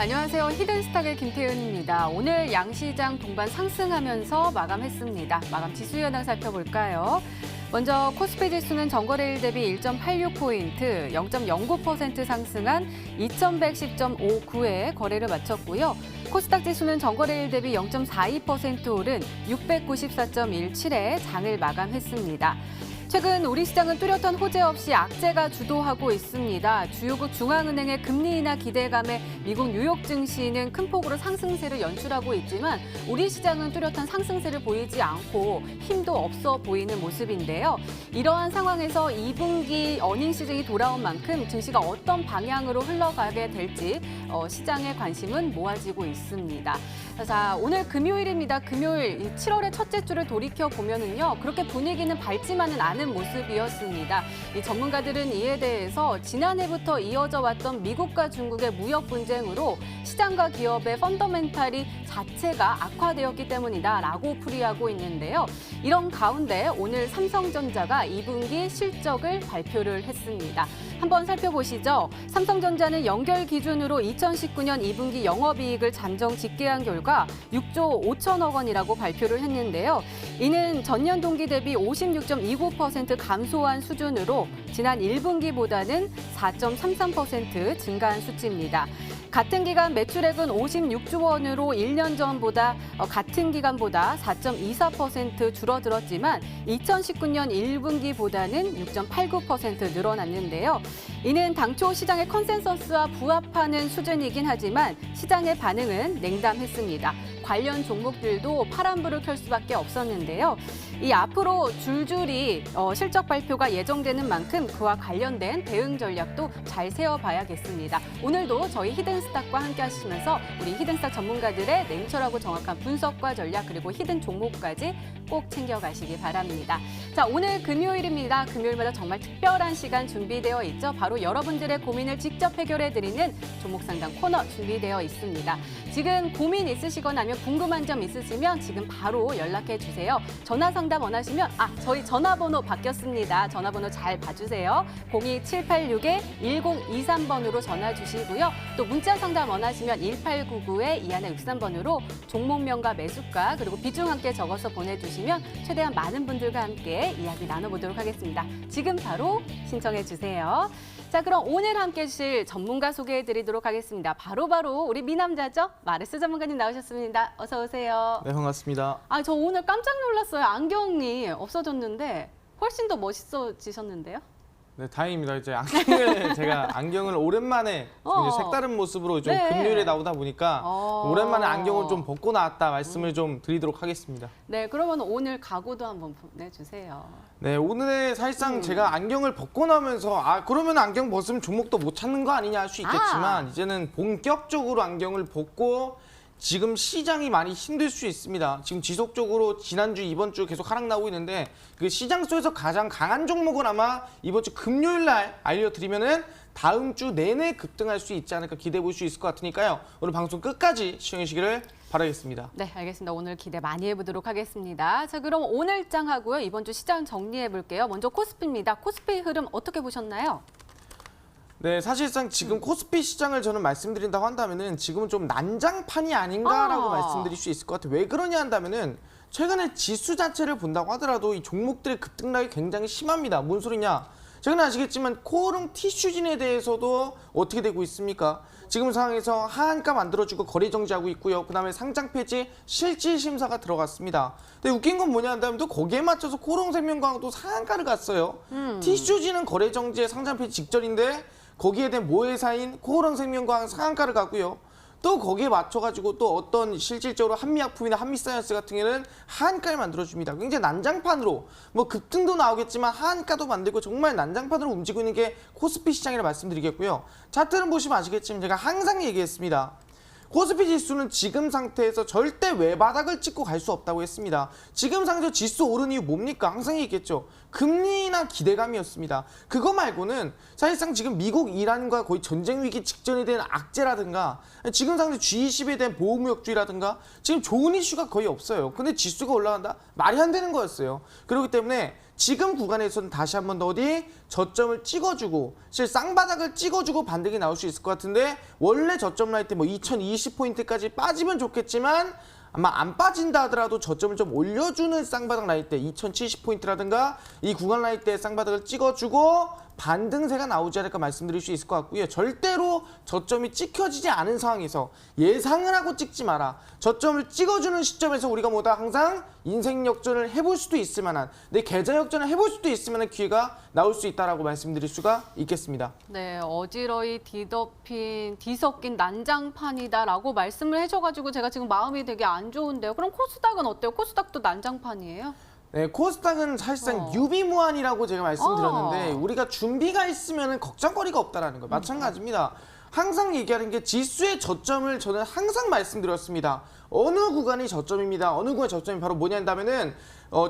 안녕하세요. 히든스탁의 김태은입니다. 오늘 양시장 동반 상승하면서 마감했습니다. 마감 지수 현황 살펴볼까요? 먼저 코스피 지수는 전거래일 대비 1.86포인트, 0.09% 상승한 2110.59에 거래를 마쳤고요. 코스닥 지수는 전거래일 대비 0.42% 오른 694.17에 장을 마감했습니다. 최근 우리 시장은 뚜렷한 호재 없이 악재가 주도하고 있습니다. 주요국 중앙은행의 금리 인하 기대감에 미국 뉴욕 증시는 큰 폭으로 상승세를 연출하고 있지만 우리 시장은 뚜렷한 상승세를 보이지 않고 힘도 없어 보이는 모습인데요. 이러한 상황에서 2분기 어닝 시즌이 돌아온 만큼 증시가 어떤 방향으로 흘러가게 될지 시장의 관심은 모아지고 있습니다. 자, 오늘 금요일입니다. 금요일 7월의 첫째 주를 돌이켜 보면은요. 그렇게 분위기는 밝지만은 않은 모습이었습니다. 이 전문가들은 이에 대해서 지난해부터 이어져 왔던 미국과 중국의 무역 분쟁으로 시장과 기업의 펀더멘탈이 자체가 악화되었기 때문이다라고 풀이하고 있는데요. 이런 가운데 오늘 삼성전자가 2분기 실적을 발표를 했습니다. 한번 살펴보시죠. 삼성전자는 연결 기준으로 2019년 2분기 영업이익을 잠정 집계한 결과 6조 5천억 원이라고 발표를 했는데요. 이는 전년 동기 대비 56.29% 감소한 수준으로 지난 1분기보다는 4.33% 증가한 수치입니다. 같은 기간 매출액은 56조 원으로 1년 전보다 같은 기간보다 4.24% 줄어들었지만 2019년 1분기보다는 6.89% 늘어났는데요. 이는 당초 시장의 컨센서스와 부합하는 수준이긴 하지만 시장의 반응은 냉담했습니다. 관련 종목들도 파란불을 켤 수밖에 없었는데요. 이 앞으로 줄줄이 실적 발표가 예정되는 만큼 그와 관련된 대응 전략도 잘 세워봐야겠습니다. 오늘도 저희 히든스탁과 함께 하시면서 우리 히든스탁 전문가들의 냉철하고 정확한 분석과 전략 그리고 히든 종목까지 꼭 챙겨가시기 바랍니다. 자, 오늘 금요일입니다. 금요일마다 정말 특별한 시간 준비되어 있죠. 바로 여러분들의 고민을 직접 해결해드리는 종목상담 코너 준비되어 있습니다. 지금 고민 있으시거나 아니면 궁금한 점 있으시면 지금 바로 연락해 주세요. 전화 상담 원하시면 저희 전화번호 바뀌었습니다. 전화번호 잘 봐주세요. 02786-1023번으로 전화 주시고요. 또 문자 상담 원하시면 1899-2163번으로 종목명과 매수가 그리고 비중 함께 적어서 보내주시면 최대한 많은 분들과 함께 이야기 나눠보도록 하겠습니다. 지금 바로 신청해 주세요. 자, 그럼 오늘 함께 해주실 전문가 소개해드리도록 하겠습니다. 바로 우리 미남자죠? 마르스 전문가님 나오셨습니다. 어서 오세요. 네, 반갑습니다. 저 오늘 깜짝 놀랐어요. 안경이 없어졌는데 훨씬 더 멋있어지셨는데요? 네, 다행입니다. 이제 제가 안경을 오랜만에 좀 이제 색다른 모습으로 좀 네. 금요일에 나오다 보니까 오랜만에 안경을 좀 벗고 나왔다 말씀을 좀 드리도록 하겠습니다. 네, 그러면 오늘 각오도 한번 보내주세요. 네, 오늘 사실상 제가 안경을 벗고 나면서 그러면 안경 벗으면 종목도 못 찾는 거 아니냐 할 수 있겠지만 이제는 본격적으로 안경을 벗고 지금 시장이 많이 힘들 수 있습니다. 지금 지속적으로 지난주, 이번 주 계속 하락 나오고 있는데 그 시장 속에서 가장 강한 종목은 아마 이번 주 금요일 날 알려드리면은 다음 주 내내 급등할 수 있지 않을까 기대해 볼 수 있을 것 같으니까요. 오늘 방송 끝까지 시청해 주시기를 바라겠습니다. 네, 알겠습니다. 오늘 기대 많이 해보도록 하겠습니다. 자, 그럼 오늘장 하고요. 이번 주 시장 정리해 볼게요. 먼저 코스피입니다. 코스피 흐름 어떻게 보셨나요? 네, 사실상 지금 코스피 시장을 저는 말씀드린다고 한다면은 지금은 좀 난장판이 아닌가라고 말씀드릴 수 있을 것 같아요. 왜 그러냐 한다면은 최근에 지수 자체를 본다고 하더라도 이 종목들의 급등락이 굉장히 심합니다. 뭔 소리냐? 최근에 아시겠지만 코오롱 티슈진에 대해서도 어떻게 되고 있습니까? 지금 상황에서 하한가 만들어주고 거래 정지하고 있고요. 그다음에 상장 폐지 실질 심사가 들어갔습니다. 근데 웃긴 건 뭐냐 한다면 또 거기에 맞춰서 코오롱 생명과학도 상한가를 갔어요. 티슈진은 거래 정지에 상장 폐지 직전인데 거기에 대한 모회사인 코오롱 생명과학 상한가를 가고요. 또 거기에 맞춰가지고 또 어떤 실질적으로 한미약품이나 한미사이언스 같은 경우에는 하한가를 만들어줍니다. 굉장히 난장판으로 뭐 급등도 나오겠지만 하한가도 만들고 정말 난장판으로 움직이고 있는 게 코스피 시장이라 말씀드리겠고요. 차트를 보시면 아시겠지만 제가 항상 얘기했습니다. 코스피 지수는 지금 상태에서 절대 외바닥을 찍고 갈 수 없다고 했습니다. 지금 상태에서 지수 오른 이유 뭡니까? 항상 얘기했죠. 금리 인하 기대감이었습니다. 그거 말고는 사실상 지금 미국 이란과 거의 전쟁 위기 직전이 된 악재라든가 지금 상태 G20에 대한 보호무역주의라든가 지금 좋은 이슈가 거의 없어요. 근데 지수가 올라간다? 말이 안 되는 거였어요. 그렇기 때문에 지금 구간에서는 다시 한 번 더 어디 저점을 찍어주고 실 쌍바닥을 찍어주고 반등이 나올 수 있을 것 같은데 원래 저점 라인 때 뭐 2020포인트까지 빠지면 좋겠지만 아마 안 빠진다 하더라도 저점을 좀 올려주는 쌍바닥 라인 때 2070포인트라든가 이 구간 라인 때 쌍바닥을 찍어주고 반등세가 나오지 않을까 말씀드릴 수 있을 것 같고요. 절대로 저점이 찍혀지지 않은 상황에서 예상을 하고 찍지 마라. 저점을 찍어주는 시점에서 우리가 뭐다 항상 인생 역전을 해볼 수도 있을 만한 내 계좌 역전을 해볼 수도 있을 만한 기회가 나올 수 있다라고 말씀드릴 수가 있겠습니다. 네, 어지러이 뒤섞인 난장판이다라고 말씀을 해줘가지고 제가 지금 마음이 되게 안 좋은데요. 그럼 코스닥은 어때요? 코스닥도 난장판이에요? 네, 코스닥은 사실상 유비무환이라고 제가 말씀드렸는데 우리가 준비가 있으면 걱정거리가 없다라는 거 마찬가지입니다. 항상 얘기하는 게 지수의 저점을 저는 항상 말씀드렸습니다. 어느 구간이 저점입니다. 어느 구간이 저점이 바로 뭐냐 한다면은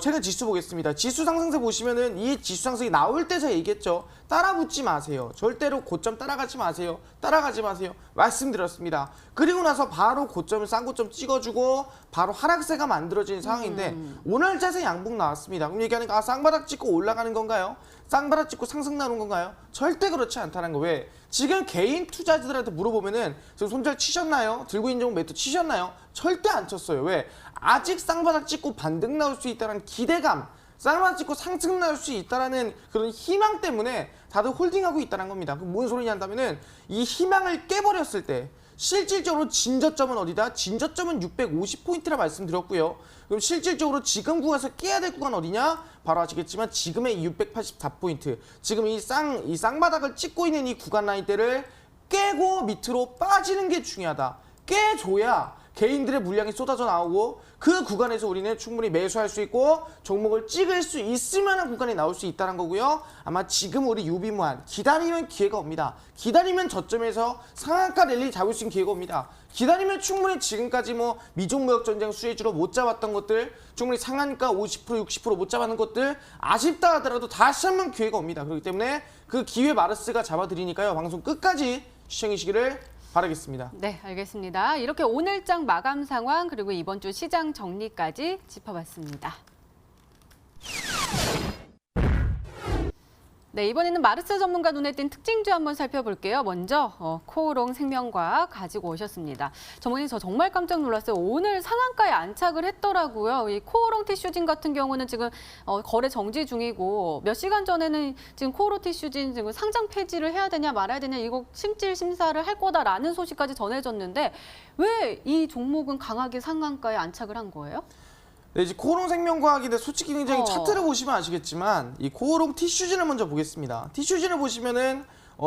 최근 지수 보겠습니다. 지수 상승세 보시면은 이 지수 상승이 나올 때 제가 얘기했죠. 따라붙지 마세요. 절대로 고점 따라가지 마세요. 따라가지 마세요. 말씀드렸습니다. 그리고 나서 바로 고점을 쌍고점 찍어주고 바로 하락세가 만들어진 상황인데 오늘 자세 양봉 나왔습니다. 그럼 얘기하는 거 쌍바닥 찍고 올라가는 건가요? 쌍바닥 찍고 상승 나는 건가요? 절대 그렇지 않다는 거. 왜? 지금 개인 투자자들한테 물어보면은 지금 손절 치셨나요? 들고 있는 종목 매도 치셨나요? 절대 안 쳤어요. 왜? 아직 쌍바닥 찍고 반등 나올 수 있다는 기대감, 쌍바닥 찍고 상승 나올 수 있다는 그런 희망 때문에 다들 홀딩하고 있다는 겁니다. 그럼 뭔 소리냐 한다면은 이 희망을 깨버렸을 때 실질적으로 진저점은 어디다? 진저점은 650포인트라 말씀드렸고요. 그럼 실질적으로 지금 구간에서 깨야 될 구간 어디냐? 바로 아시겠지만 지금의 684포인트. 지금 이 쌍바닥을 찍고 있는 이 구간 라인대를 깨고 밑으로 빠지는 게 중요하다. 깨줘야 개인들의 물량이 쏟아져 나오고 그 구간에서 우리는 충분히 매수할 수 있고 종목을 찍을 수 있을 만한 구간이 나올 수 있다는 거고요. 아마 지금 우리 유비무한 기다리면 기회가 옵니다. 기다리면 저점에서 상한가 랠리 잡을 수 있는 기회가 옵니다. 기다리면 충분히 지금까지 뭐 미중무역 전쟁 수혜주로 못 잡았던 것들, 충분히 상한가 50% 60% 못 잡았는 것들 아쉽다 하더라도 다시 한번 기회가 옵니다. 그렇기 때문에 그 기회 마르스가 잡아드리니까요. 방송 끝까지 시청해주시기를 바라겠습니다. 네, 알겠습니다. 이렇게 오늘장 마감 상황 그리고 이번 주 시장 정리까지 짚어봤습니다. 네, 이번에는 마르스 전문가 눈에 띈 특징주 한번 살펴볼게요. 먼저 코오롱 생명과학 가지고 오셨습니다. 전문가님, 저 정말 깜짝 놀랐어요. 오늘 상한가에 안착을 했더라고요. 이 코오롱 티슈진 같은 경우는 지금 거래 정지 중이고 몇 시간 전에는 지금 코오롱 티슈진 지금 상장 폐지를 해야 되냐 말아야 되냐 이거 심질 심사를 할 거다라는 소식까지 전해졌는데 왜 이 종목은 강하게 상한가에 안착을 한 거예요? 네, 이제 코오롱 생명과학인데 솔직히 굉장히 차트를 보시면 아시겠지만 이 코오롱 티슈진을 먼저 보겠습니다. 티슈진을 보시면은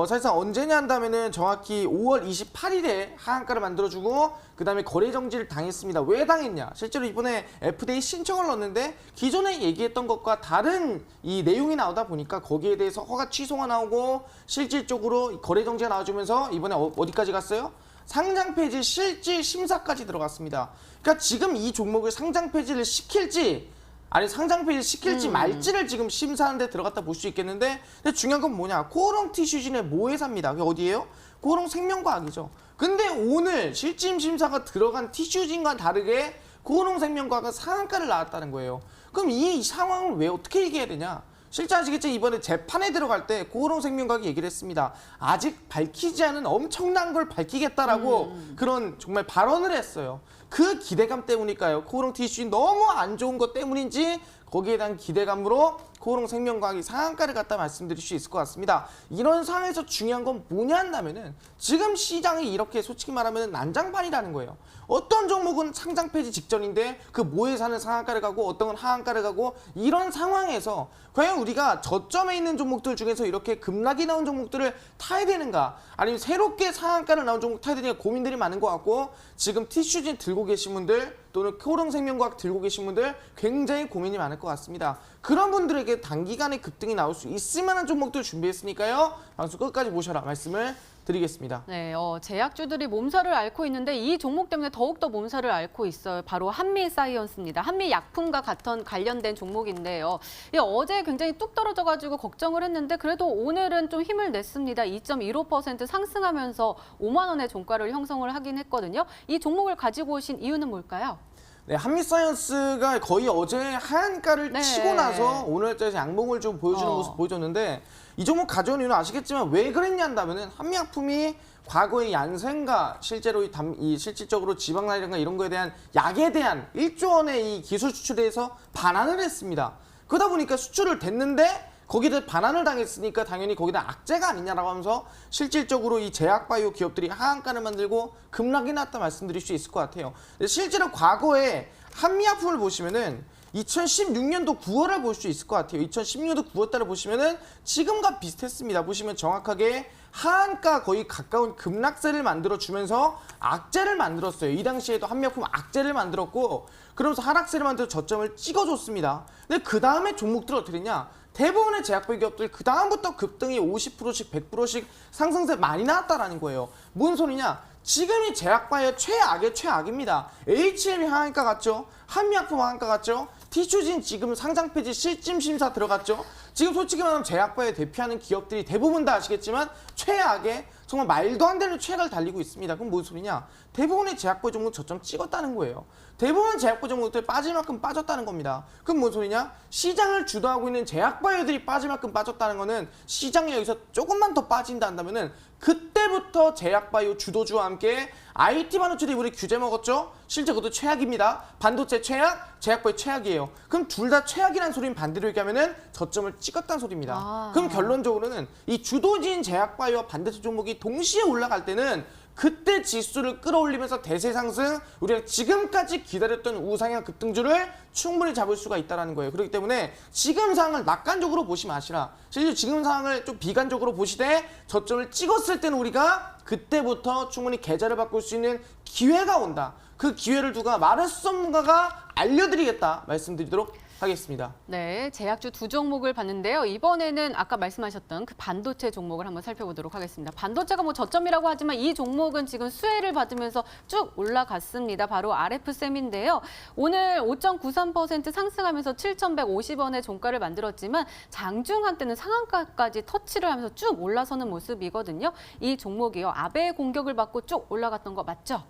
사실상 언제냐 한다면은 정확히 5월 28일에 하한가를 만들어주고 그 다음에 거래 정지를 당했습니다. 왜 당했냐? 실제로 이번에 FDA 신청을 넣었는데 기존에 얘기했던 것과 다른 이 내용이 나오다 보니까 거기에 대해서 허가 취소가 나오고 실질적으로 거래 정지가 나와주면서 이번에 어디까지 갔어요? 상장 폐지 실질 심사까지 들어갔습니다. 그러니까 지금 이 종목을 상장 폐지를 시킬지 아니 상장 폐지를 시킬지 말지를 지금 심사하는 데 들어갔다 볼 수 있겠는데 근데 중요한 건 뭐냐? 코오롱 티슈진의 모회사입니다. 그게 어디예요? 코오롱 생명과학이죠. 근데 오늘 실질 심사가 들어간 티슈진과 다르게 코오롱 생명과학은 상한가를 나왔다는 거예요. 그럼 이 상황을 왜 어떻게 얘기해야 되냐? 실제 아시겠죠? 이번에 재판에 들어갈 때 코오롱 생명과학이 얘기를 했습니다. 아직 밝히지 않은 엄청난 걸 밝히겠다라고 그런 정말 발언을 했어요. 그 기대감 때문일까요? 코오롱 티슈 너무 안 좋은 것 때문인지 거기에 대한 기대감으로 코오롱 생명과학이 상한가를 갖다 말씀드릴 수 있을 것 같습니다. 이런 상황에서 중요한 건 뭐냐 한다면은 지금 시장이 이렇게 솔직히 말하면 난장판이라는 거예요. 어떤 종목은 상장 폐지 직전인데 그 모회사는 상한가를 가고 어떤 건 하한가를 가고 이런 상황에서 과연 우리가 저점에 있는 종목들 중에서 이렇게 급락이 나온 종목들을 타야 되는가 아니면 새롭게 상한가를 나온 종목 타야 되는가 고민들이 많은 것 같고 지금 티슈진 들고 계신 분들 또는 코오롱 생명과학 들고 계신 분들 굉장히 고민이 많을 것 같습니다. 그런 분들에게 단기간에 급등이 나올 수 있을 만한 종목들 준비했으니까요. 방송 끝까지 보셔라 말씀을 드리겠습니다. 네, 제약주들이 몸살을 앓고 있는데 이 종목 때문에 더욱더 몸살을 앓고 있어요. 바로 한미사이언스입니다. 한미약품과 관련된 종목인데요. 어제 굉장히 뚝 떨어져가지고 걱정을 했는데 그래도 오늘은 좀 힘을 냈습니다. 2.15% 상승하면서 5만 원의 종가를 형성을 하긴 했거든요. 이 종목을 가지고 오신 이유는 뭘까요? 네, 한미사이언스가 거의 어제 하한가를 네. 치고 나서 오늘자에서 양봉을 좀 보여주는 모습 보여줬는데 이 종목 가져온 이유는 아시겠지만 왜 그랬냐 한다면은 한미약품이 과거의 얀센과 실제로 이 실질적으로 지방나이랑가 이런 거에 대한 약에 대한 1조 원의 이 기술 수출에서 반환을 했습니다. 그러다 보니까 수출을 됐는데 거기다 반환을 당했으니까 당연히 거기다 악재가 아니냐라고 하면서 실질적으로 이 제약바이오 기업들이 하한가를 만들고 급락이 났다 말씀드릴 수 있을 것 같아요. 실제로 과거에 한미약품을 보시면은 2016년도 9월을 볼 수 있을 것 같아요. 2016년도 9월 달을 보시면은 지금과 비슷했습니다. 보시면 정확하게 하한가 거의 가까운 급락세를 만들어주면서 악재를 만들었어요. 이 당시에도 한미약품 악재를 만들었고 그러면서 하락세를 만들어 저점을 찍어줬습니다. 근데 그 다음에 종목들을 어떻게 되냐? 대부분의 제약바이오 기업들 그 다음부터 급등이 50%씩 100%씩 상승세 많이 나왔다라는 거예요. 뭔 소리냐? 지금이 제약바이오 최악의 최악입니다. HM이 하한가 같죠? 한미약품 하한가 같죠? 티슈진 지금 상장 폐지 실질 심사 들어갔죠? 지금 솔직히 말하면 제약바이오 대표하는 기업들이 대부분 다 아시겠지만 최악의 정말 말도 안 되는 최악을 달리고 있습니다. 그럼 무슨 소리냐? 대부분의 제약바이오 종목 저점 찍었다는 거예요. 대부분 제약바이오 종목들 빠질 만큼 빠졌다는 겁니다. 그럼 뭔 소리냐? 시장을 주도하고 있는 제약바이오들이 빠질 만큼 빠졌다는 거는 시장이 여기서 조금만 더 빠진다 한다면은 그때부터 제약바이오 주도주와 함께 IT 반도체들이 우리 규제 먹었죠? 실제 그것도 최악입니다. 반도체 최악, 제약바이오 최악이에요. 그럼 둘 다 최악이라는 소리는 반대로 얘기하면은 저점을 찍었다는 소리입니다. 그럼 결론적으로는 이 주도진 제약바이오와 반도체 종목이 동시에 올라갈 때는 그때 지수를 끌어올리면서 대세 상승, 우리가 지금까지 기다렸던 우상향 급등주를 충분히 잡을 수가 있다는 거예요. 그렇기 때문에 지금 상황을 낙관적으로 보지 마시라. 실제 지금 상황을 좀 비관적으로 보시되 저점을 찍었을 때는 우리가 그때부터 충분히 계좌를 바꿀 수 있는 기회가 온다. 그 기회를 누가 마르스 전문가가 알려드리겠다 말씀드리도록 하겠습니다. 네, 제약주 두 종목을 봤는데요. 이번에는 아까 말씀하셨던 그 반도체 종목을 한번 살펴보도록 하겠습니다. 반도체가 뭐 저점이라고 하지만 이 종목은 지금 수혜를 받으면서 쭉 올라갔습니다. 바로 RF셈인데요. 오늘 5.93% 상승하면서 7,150원의 종가를 만들었지만 장중 한때는 상한가까지 터치를 하면서 쭉 올라서는 모습이거든요. 이 종목이요. 아베의 공격을 받고 쭉 올라갔던 거 맞죠?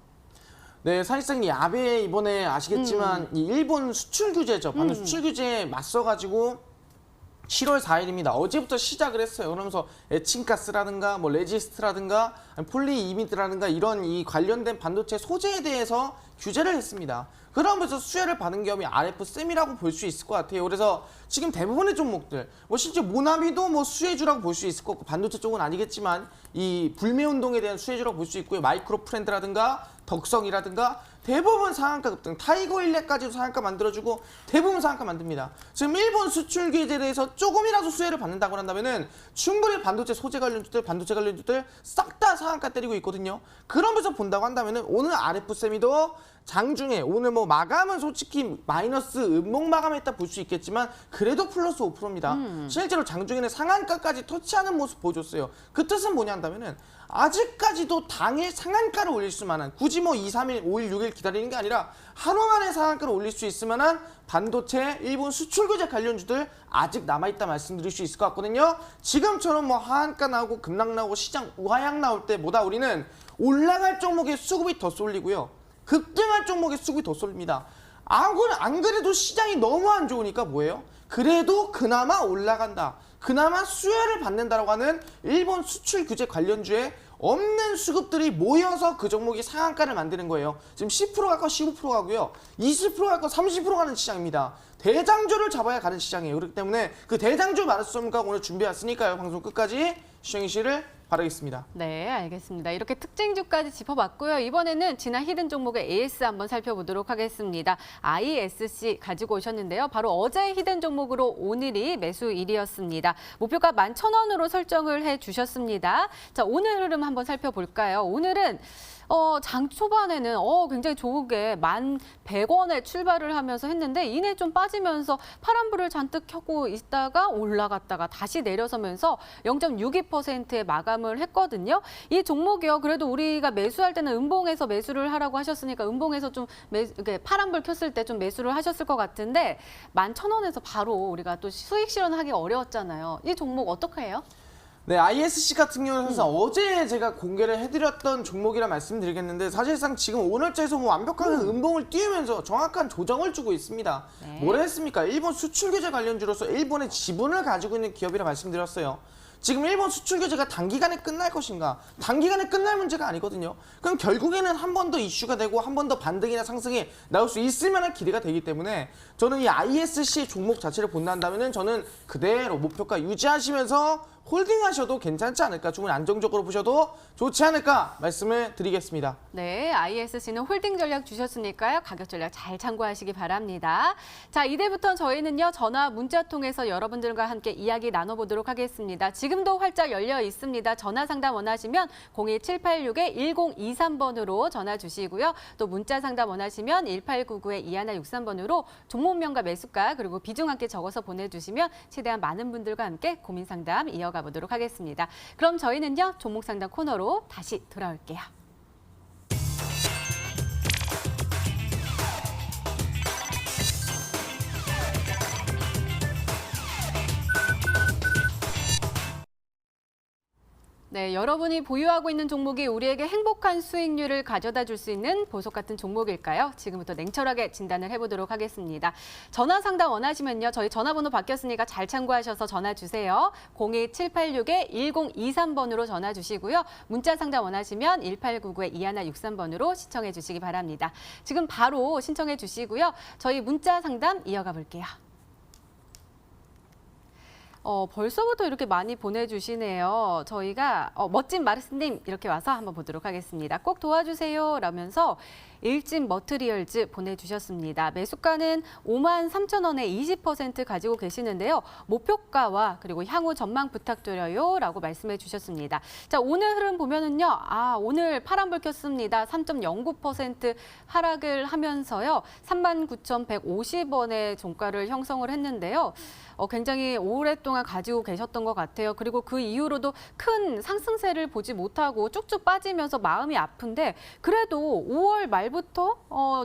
네, 사실상 이 아베 이번에 아시겠지만 이 일본 수출 규제죠. 방금 수출 규제에 맞서가지고 7월 4일입니다. 어제부터 시작을 했어요. 그러면서 에칭가스라든가 뭐 레지스트라든가 폴리이미드라든가 이런 이 관련된 반도체 소재에 대해서 규제를 했습니다. 그러면서 수혜를 받은 기업이 RF셈이라고 볼 수 있을 것 같아요. 그래서 지금 대부분의 종목들, 뭐 실제 모나미도 뭐 수혜주라고 볼 수 있을 것 같고 반도체 쪽은 아니겠지만 이 불매운동에 대한 수혜주라고 볼 수 있고요. 마이크로 프렌드라든가 덕성이라든가 대부분 상한가 급등, 타이거 일렉까지도 상한가 만들어주고 대부분 상한가 만듭니다. 지금 일본 수출 규제에 대해서 조금이라도 수혜를 받는다고 한다면은 충분히 반도체 소재 관련주들, 반도체 관련주들 싹 다 상한가 때리고 있거든요. 그러면서 본다고 한다면은 오늘 RF셈이도 장중에 오늘 뭐 마감은 솔직히 마이너스 음봉 마감했다 볼 수 있겠지만 그래도 플러스 5%입니다. 실제로 장중에는 상한가까지 터치하는 모습 보여줬어요. 그 뜻은 뭐냐 한다면은 아직까지도 당일 상한가를 올릴 수만한 굳이 뭐 2, 3일, 5일, 6일 기다리는 게 아니라 하루 만에 상한가를 올릴 수 있을 만한 반도체, 일본 수출 규제 관련주들 아직 남아있다 말씀드릴 수 있을 것 같거든요. 지금처럼 뭐 하한가 나오고 급락 나오고 시장 우하향 나올 때보다 우리는 올라갈 종목의 수급이 더 쏠리고요. 급등할 종목의 수급이 더 쏠립니다. 안 그래도 시장이 너무 안 좋으니까 뭐예요? 그래도 그나마 올라간다. 그나마 수혜를 받는다라고 하는 일본 수출 규제 관련주에 없는 수급들이 모여서 그 종목이 상한가를 만드는 거예요. 지금 10% 갈거 15% 가고요. 20% 갈거 30% 가는 시장입니다. 대장주를 잡아야 가는 시장이에요. 그렇기 때문에 그 대장주 마르스 전문가 오늘 준비했으니까요. 방송 끝까지 시청해주시기를 바라겠습니다. 네, 알겠습니다. 이렇게 특징주까지 짚어봤고요. 이번에는 지난 히든 종목의 AS 한번 살펴보도록 하겠습니다. ISC 가지고 오셨는데요. 바로 어제 히든 종목으로 오늘이 매수일이었습니다. 목표가 11,000원으로 설정을 해주셨습니다. 자, 오늘 흐름 한번 살펴볼까요? 오늘은 장 초반에는 굉장히 좋게 1,100원에 출발을 하면서 했는데 이내 좀 빠지면서 파란불을 잔뜩 켜고 있다가 올라갔다가 다시 내려서면서 0.62%의 마감을 했거든요. 이 종목이요. 그래도 우리가 매수할 때는 음봉에서 매수를 하라고 하셨으니까 음봉에서 좀 파란불 켰을 때 좀 매수를 하셨을 것 같은데 11,000원에서 바로 우리가 또 수익 실현하기 어려웠잖아요. 이 종목 어떻게 해요? 네, ISC 같은 경우는 사실 어제 제가 공개를 해드렸던 종목이라 말씀드리겠는데 사실상 지금 오늘자에서 뭐 완벽하게 음봉을 띄우면서 정확한 조정을 주고 있습니다. 네. 뭐라 했습니까? 일본 수출 규제 관련주로서 일본의 지분을 가지고 있는 기업이라 말씀드렸어요. 지금 일본 수출 규제가 단기간에 끝날 것인가? 단기간에 끝날 문제가 아니거든요. 그럼 결국에는 한 번 더 이슈가 되고 한 번 더 반등이나 상승이 나올 수 있을 만한 기대가 되기 때문에 저는 이 ISC 종목 자체를 본다면은 저는 그대로 목표가 유지하시면서 홀딩하셔도 괜찮지 않을까? 주문 안정적으로 보셔도 좋지 않을까? 말씀을 드리겠습니다. 네, ISC는 홀딩 전략 주셨으니까요. 가격 전략 잘 참고하시기 바랍니다. 자, 이제부터 저희는요. 전화, 문자 통해서 여러분들과 함께 이야기 나눠보도록 하겠습니다. 지금도 활짝 열려 있습니다. 전화 상담 원하시면 02786-1023번으로 전화 주시고요. 또 문자 상담 원하시면 1899-2163번으로 종목명과 매수가 그리고 비중 함께 적어서 보내주시면 최대한 많은 분들과 함께 고민 상담 이어가 보도록 하겠습니다. 그럼 저희는요. 종목 상담 코너로 다시 돌아올게요. 네, 여러분이 보유하고 있는 종목이 우리에게 행복한 수익률을 가져다 줄 수 있는 보석 같은 종목일까요? 지금부터 냉철하게 진단을 해보도록 하겠습니다. 전화 상담 원하시면요. 저희 전화번호 바뀌었으니까 잘 참고하셔서 전화 주세요. 02786-1023번으로 전화 주시고요. 문자 상담 원하시면 1899-2163번으로 신청해 주시기 바랍니다. 지금 바로 신청해 주시고요. 저희 문자 상담 이어가 볼게요. 벌써부터 이렇게 많이 보내주시네요. 저희가 멋진 마르스님 이렇게 와서 한번 보도록 하겠습니다. 꼭 도와주세요 라면서 일진 머트리얼즈 보내주셨습니다. 매수가는 53,000원에 20% 가지고 계시는데요. 목표가와 그리고 향후 전망 부탁드려요 라고 말씀해 주셨습니다. 자, 오늘 흐름 보면은요. 오늘 파란불 켰습니다. 3.09% 하락을 하면서요. 39,150원의 종가를 형성을 했는데요. 굉장히 오랫동안 가지고 계셨던 것 같아요. 그리고 그 이후로도 큰 상승세를 보지 못하고 쭉쭉 빠지면서 마음이 아픈데 그래도 5월 말부터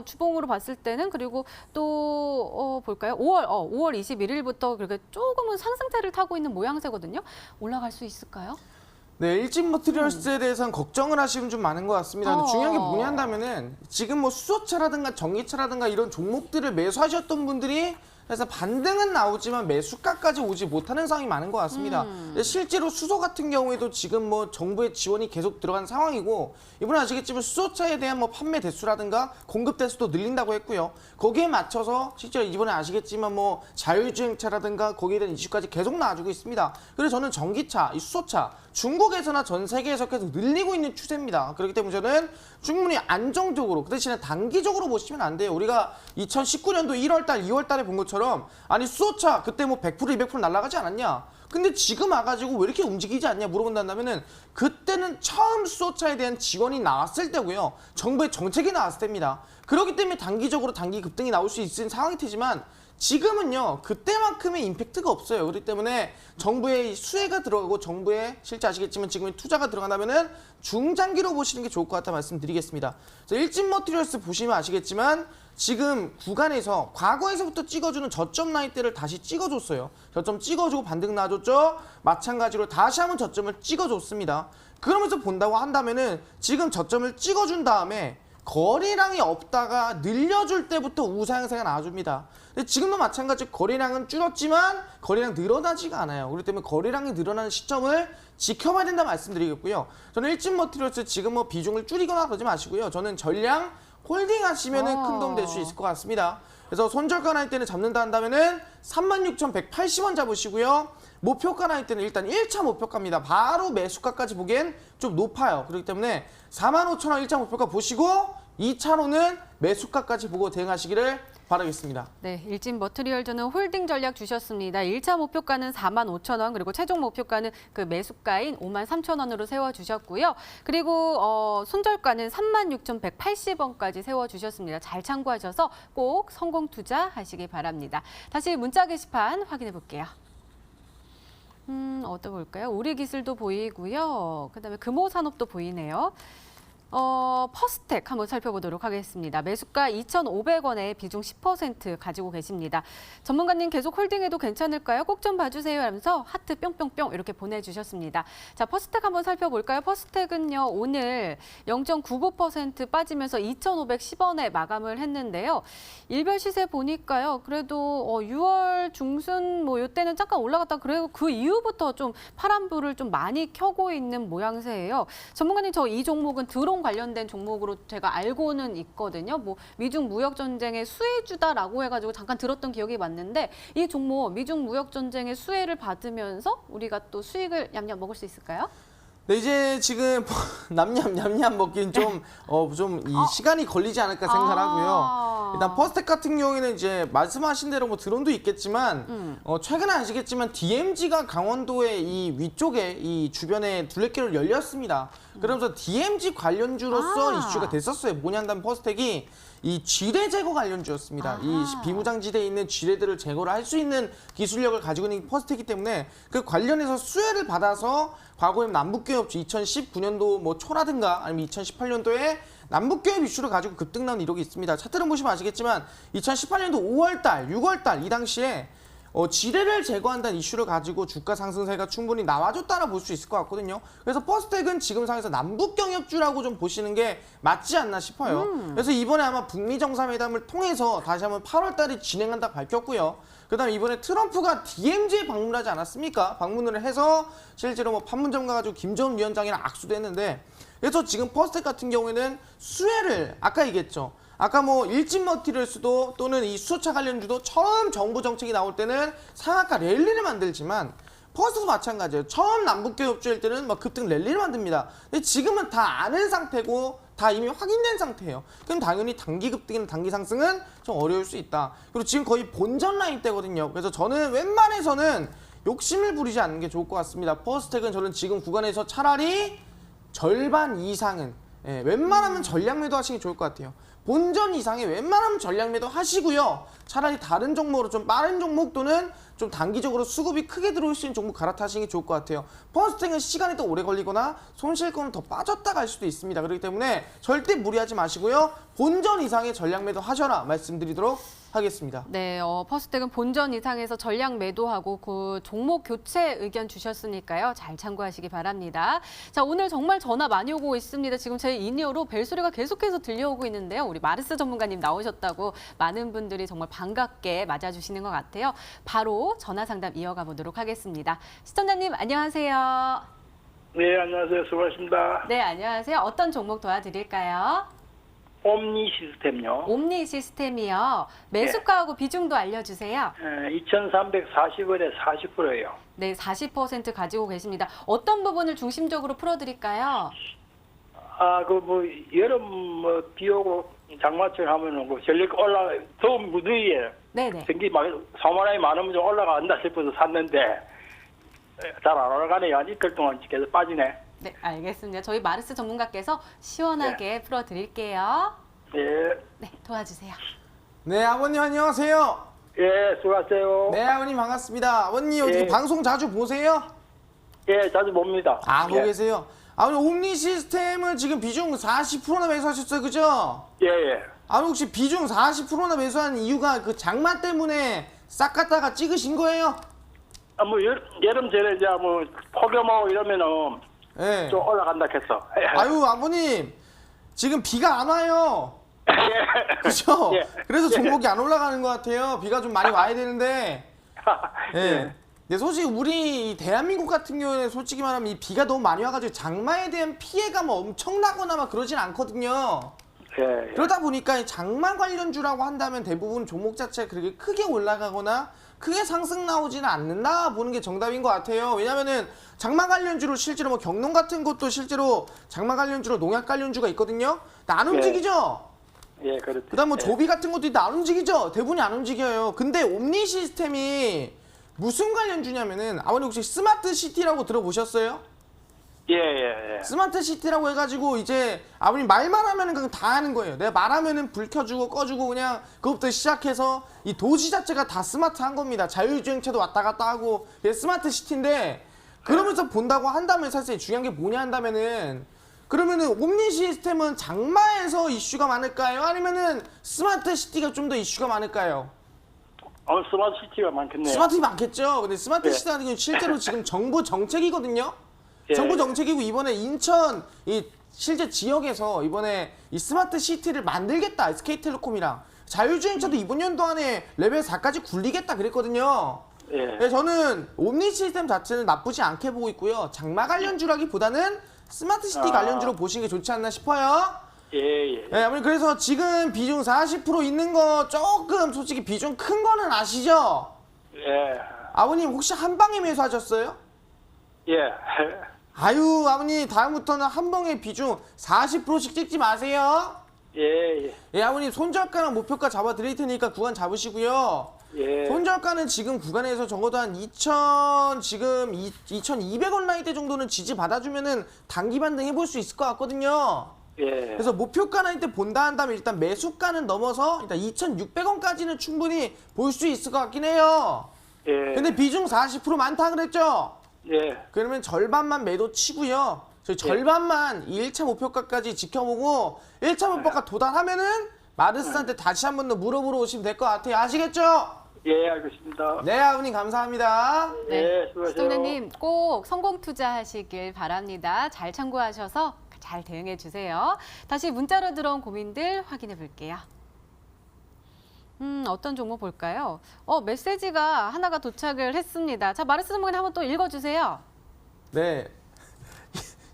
주봉으로 봤을 때는 그리고 또 볼까요? 5월 21일부터 그렇게 조금은 상승세를 타고 있는 모양새거든요. 올라갈 수 있을까요? 네, 일진 머티리얼스에 대해서는 걱정을 하시는 분 좀 많은 것 같습니다. 근데 중요한 게 뭐냐 한다면은 지금 뭐 수소차라든가 전기차라든가 이런 종목들을 매수하셨던 분들이 그래서 반등은 나오지만 매수가까지 오지 못하는 상황이 많은 것 같습니다. 근데 실제로 수소 같은 경우에도 지금 뭐 정부의 지원이 계속 들어간 상황이고 이번에 아시겠지만 수소차에 대한 뭐 판매 대수라든가 공급 대수도 늘린다고 했고요. 거기에 맞춰서 실제로 이번에 아시겠지만 뭐 자율주행차라든가 거기에 대한 이슈까지 계속 나와주고 있습니다. 그래서 저는 전기차, 이 수소차 중국에서나 전 세계에서 계속 늘리고 있는 추세입니다. 그렇기 때문에 저는 충분히 안정적으로 그 대신에 단기적으로 보시면 안 돼요. 우리가 2019년도 1월달, 2월달에 본 것처럼 아니 수소차 그때 뭐 100% 200% 날아가지 않았냐? 근데 지금 와가지고 왜 이렇게 움직이지 않냐 물어본다면 그때는 처음 수소차에 대한 지원이 나왔을 때고요. 정부의 정책이 나왔을 때입니다. 그렇기 때문에 단기적으로 단기 급등이 나올 수 있는 상황이 되지만 지금은요 그때만큼의 임팩트가 없어요. 그렇기 때문에 정부의 수혜가 들어가고 정부의 실제 아시겠지만 지금 투자가 들어간다면은 중장기로 보시는 게 좋을 것 같다 말씀드리겠습니다. 일진 머티리얼스 보시면 아시겠지만 지금 구간에서 과거에서부터 찍어주는 저점 라인대를 다시 찍어줬어요. 저점 찍어주고 반등 나와줬죠. 마찬가지로 다시 한번 저점을 찍어줬습니다. 그러면서 본다고 한다면은 지금 저점을 찍어준 다음에 거래량이 없다가 늘려줄 때부터 우상향세가 나와줍니다. 근데 지금도 마찬가지로 거래량은 줄었지만 거래량 늘어나지가 않아요. 그렇기 때문에 거래량이 늘어나는 시점을 지켜봐야 된다 말씀드리겠고요. 저는 일진 머티리얼스 지금 뭐 비중을 줄이거나 그러지 마시고요. 저는 전량 홀딩 하시면은 큰 도움 될 수 있을 것 같습니다. 그래서 손절가 나이 때는 잡는다 한다면은 36,180원 잡으시고요. 목표가 나이 때는 일단 1차 목표가입니다. 바로 매수가까지 보기엔 좀 높아요. 그렇기 때문에 45,000원 1차 목표가 보시고 2차로는 매수가까지 보고 대응하시기를 바라겠습니다. 네, 일진 머트리얼즈는 홀딩 전략 주셨습니다. 1차 목표가는 45,000원 그리고 최종 목표가는 그 매수가인 53,000원으로 세워주셨고요. 그리고 손절가는 36,180원까지 세워주셨습니다. 잘 참고하셔서 꼭 성공 투자하시기 바랍니다. 다시 문자 게시판 확인해 볼게요. 어떤 볼까요? 우리기술도 보이고요. 그다음에 금호산업도 보이네요. 퍼스텍 한번 살펴보도록 하겠습니다. 매수가 2,500원에 비중 10% 가지고 계십니다. 전문가님 계속 홀딩해도 괜찮을까요? 꼭 좀 봐주세요 하면서 하트 뿅뿅뿅 이렇게 보내주셨습니다. 자, 퍼스텍 한번 살펴볼까요? 퍼스텍은요, 오늘 0.99% 빠지면서 2,510원에 마감을 했는데요. 일별 시세 보니까요, 그래도 6월 중순 뭐 이때는 잠깐 올라갔다 그래도 그 이후부터 좀 파란불을 좀 많이 켜고 있는 모양새예요. 전문가님, 저 이 종목은 드론 관련된 종목으로 제가 알고는 있거든요. 뭐 미중 무역 전쟁의 수혜주다라고 해가지고 잠깐 들었던 기억이 맞는데 이 종목 미중 무역 전쟁의 수혜를 받으면서 우리가 또 수익을 냠냠 먹을 수 있을까요? 네, 이제 지금 냠냠 먹기는 좀 이 시간이 걸리지 않을까 생각하고요. 일단 퍼스텍 같은 경우에는 이제 말씀하신 대로 뭐 드론도 있겠지만 최근에 아시겠지만 DMZ가 강원도의 이 위쪽에 이 주변에 둘레길을 열렸습니다. 그러면서 DMZ 관련주로서 이슈가 됐었어요. 뭐냐 한다면 퍼스텍이 이 쥐레 제거 관련주였습니다. 이 비무장지대에 있는 쥐레들을 제거를 할 수 있는 기술력을 가지고 있는 퍼스텍이기 때문에 그 관련해서 수혜를 받아서 과거에 남북교협 2019년도 뭐 초라든가 아니면 2018년도에 남북교협 이슈를 가지고 급등 나온 이력이 있습니다. 차트를 보시면 아시겠지만 2018년도 5월달, 6월달 이 당시에 지뢰를 제거한다는 이슈를 가지고 주가 상승세가 충분히 나와줬다라 볼 수 있을 것 같거든요. 그래서 퍼스텍은 지금 상황에서 남북경협주라고 좀 보시는 게 맞지 않나 싶어요. 그래서 이번에 아마 북미 정상회담을 통해서 다시 한번 8월 달에 진행한다 밝혔고요. 그다음에 이번에 트럼프가 DMZ에 방문하지 않았습니까? 방문을 해서 실제로 뭐 판문점 가가지고 김정은 위원장이랑 악수도 했는데, 그래서 지금 퍼스텍 같은 경우에는 수혜를 아까 얘기했죠. 아까 뭐 일진머티리얼스도 또는 이 수소차 관련주도 처음 정부 정책이 나올 때는 상한가 랠리를 만들지만 퍼스도 마찬가지예요. 처음 남북교협주일 때는 막 급등 랠리를 만듭니다. 근데 지금은 다 아는 상태고 다 이미 확인된 상태예요. 그럼 당연히 단기 급등이나 단기 상승은 좀 어려울 수 있다. 그리고 지금 거의 본전 라인 때거든요. 그래서 저는 웬만해서는 욕심을 부리지 않는 게 좋을 것 같습니다. 퍼스텍은 저는 지금 구간에서 차라리 절반 이상은 웬만하면 전략 매도 하시는 게 좋을 것 같아요. 본전 이상에 웬만하면 전략 매도 하시고요. 차라리 다른 종목으로 좀 빠른 종목 또는 좀 단기적으로 수급이 크게 들어올 수 있는 종목 갈아타시는 게 좋을 것 같아요. 퍼스텍은 시간이 더 오래 걸리거나 손실권은 더 빠졌다 갈 수도 있습니다. 그렇기 때문에 절대 무리하지 마시고요. 본전 이상의 전략 매도 하셔라 말씀드리도록 하겠습니다. 네, 퍼스텍은 본전 이상에서 전략 매도하고 그 종목 교체 의견 주셨으니까요. 잘 참고하시기 바랍니다. 자, 오늘 정말 전화 많이 오고 있습니다. 지금 제 인이어로 벨소리가 계속해서 들려오고 있는데요. 우리 마르스 전문가님 나오셨다고 많은 분들이 정말 반갑게 맞아주시는 것 같아요. 바로 전화 상담 이어가 보도록 하겠습니다. 시청자님 안녕하세요. 네, 안녕하세요. 수고하십니다. 네, 안녕하세요. 어떤 종목 도와드릴까요? 옴니 시스템요. 옴니 시스템이요. 매수가하고 비중도 알려주세요. 2,340원에 40%예요. 네, 40% 가지고 계십니다. 어떤 부분을 중심적으로 풀어드릴까요? 그 뭐 여름 뭐 비 오고 장마철 하면은 뭐 전력 더운 무더위에 네네. 전기 막 4만 원이 많으면 좀 올라간다 싶어서 샀는데 잘 안 올라가네요. 한 이틀 동안 계속 빠지네. 네, 알겠습니다. 저희 마르스 전문가께서 시원하게 풀어드릴게요. 예. 네, 도와주세요. 네, 아버님 안녕하세요. 예, 수고하세요. 네, 아버님 반갑습니다. 아버님 어떻게 예. 방송 자주 보세요? 예, 자주 봅니다. 보고 예. 계세요. 아버님 옴니 시스템을 지금 비중 40%나 매수하셨어요, 그죠? 예, 예. 아버님 혹시 비중 40%나 매수한 이유가 그 장마 때문에 싹 갔다가 찍으신 거예요? 뭐 여름철에 이제 뭐 폭염하고 이러면은 네. 좀 올라간다 했어. 아유, 아버님 지금 비가 안 와요. 그죠? 예. 그래서 종목이 안 올라가는 것 같아요. 비가 좀 많이 와야 되는데. 예. 근데 솔직히 우리 대한민국 같은 경우에는 솔직히 말하면 이 비가 너무 많이 와가지고 장마에 대한 피해가 뭐 엄청나거나 막 그러진 않거든요. 예. 그러다 보니까 이 장마 관련주라고 한다면 대부분 종목 자체가 그렇게 크게 올라가거나 크게 상승 나오지는 않는다 보는 게 정답인 것 같아요. 왜냐면은 장마 관련주로 실제로 뭐 경농 같은 것도 실제로 장마 관련주로 농약 관련주가 있거든요. 근데 안 움직이죠? 예, 그렇죠. 그다음 뭐 조비 같은 것도 있는데 안 움직이죠? 대부분이 안 움직여요. 근데 옴니 시스템이 무슨 관련주냐면은 아버님 혹시 스마트 시티라고 들어보셨어요? 예. 스마트 시티라고 해가지고 이제 아버님 말만 하면은 그냥 다 하는 거예요. 내가 말하면은 불 켜주고 꺼주고 그냥 그것부터 시작해서 이 도시 자체가 다 스마트한 겁니다. 자율주행차도 왔다 갔다 하고 그게 스마트 시티인데 그러면서 본다고 한다면 사실 중요한 게 뭐냐 한다면은 그러면은 옴니 시스템은 장마에서 이슈가 많을까요? 아니면은 스마트 시티가 좀 더 이슈가 많을까요? 스마트 시티가 많겠네요. 스마트 많겠죠. 근데 스마트 네. 시티 같은 경우는 실제로 지금 정부 정책이거든요. 예. 정부 정책이고 이번에 인천 이 실제 지역에서 이번에 이 스마트 시티를 만들겠다. SK텔레콤이랑 자율주행차도 이번 연도 안에 레벨 4까지 굴리겠다 그랬거든요. 예. 네, 저는 옴니 시스템 자체는 나쁘지 않게 보고 있고요. 장마 관련주라기보다는 스마트 시티 관련주로 보시는 게 좋지 않나 싶어요. 예. 네, 아무튼 그래서 지금 비중 40% 있는 거 조금 솔직히 비중 큰 거는 아시죠? 예. 아버님 혹시 한방에 매수하셨어요? 예. 아유 아버님 다음부터는 한방에 비중 40%씩 찍지 마세요. 예. 예 아버님 손절가랑 목표가 잡아 드릴 테니까 구간 잡으시고요. 예. 손절가는 지금 구간에서 적어도 한 2,200원 라인대 정도는 지지 받아주면은 단기 반등 해볼 수 있을 것 같거든요. 예. 그래서 목표가 라인 때 본다 한다면 일단 매수가는 넘어서 일단 2,600원까지는 충분히 볼 수 있을 것 같긴 해요. 예. 근데 비중 40% 많다 그랬죠? 예. 그러면 절반만 매도 치고요. 저희 절반만 이 1차 목표가까지 지켜보고 1차 목표가 도달하면은 마르스한테 다시 한 번 더 물어보러 오시면 될 것 같아요. 아시겠죠? 예, 알겠습니다. 네, 아버님 감사합니다. 네, 수고하세요. 시청자님 꼭 성공 투자하시길 바랍니다. 잘 참고하셔서 잘 대응해 주세요. 다시 문자로 들어온 고민들 확인해 볼게요. 어떤 종목 볼까요? 메시지가 하나가 도착을 했습니다. 자, 마르스 전문가님 한번 또 읽어주세요. 네.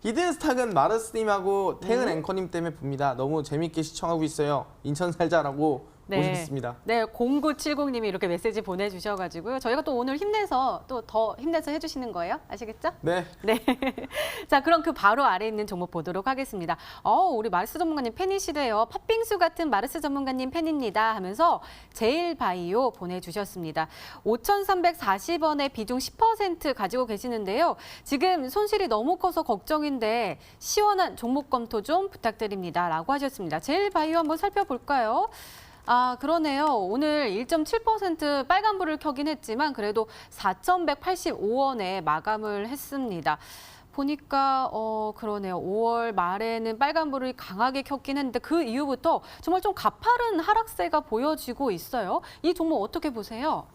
히든스탁은 마르스님하고 태은 앵커님 때문에 봅니다. 너무 재밌게 시청하고 있어요. 인천 살자라고 오셨습니다. 네, 0970님이 이렇게 메시지 보내주셔가지고요. 저희가 또 오늘 힘내서 또 더 힘내서 해주시는 거예요. 아시겠죠? 네. 네. 자, 그럼 그 바로 아래 있는 종목 보도록 하겠습니다. 우리 마르스 전문가님 팬이시래요. 팥빙수 같은 마르스 전문가님 팬입니다 하면서 제일바이오 보내주셨습니다. 5,340원에 비중 10% 가지고 계시는데요. 지금 손실이 너무 커서 걱정인데 시원한 종목 검토 좀 부탁드립니다 라고 하셨습니다. 제일바이오 한번 살펴볼까요? 아, 그러네요. 오늘 1.7% 빨간불을 켜긴 했지만 그래도 4,185원에 마감을 했습니다. 보니까 그러네요. 5월 말에는 빨간불이 강하게 켰긴 했는데 그 이후부터 정말 좀 가파른 하락세가 보여지고 있어요. 이 종목 어떻게 보세요?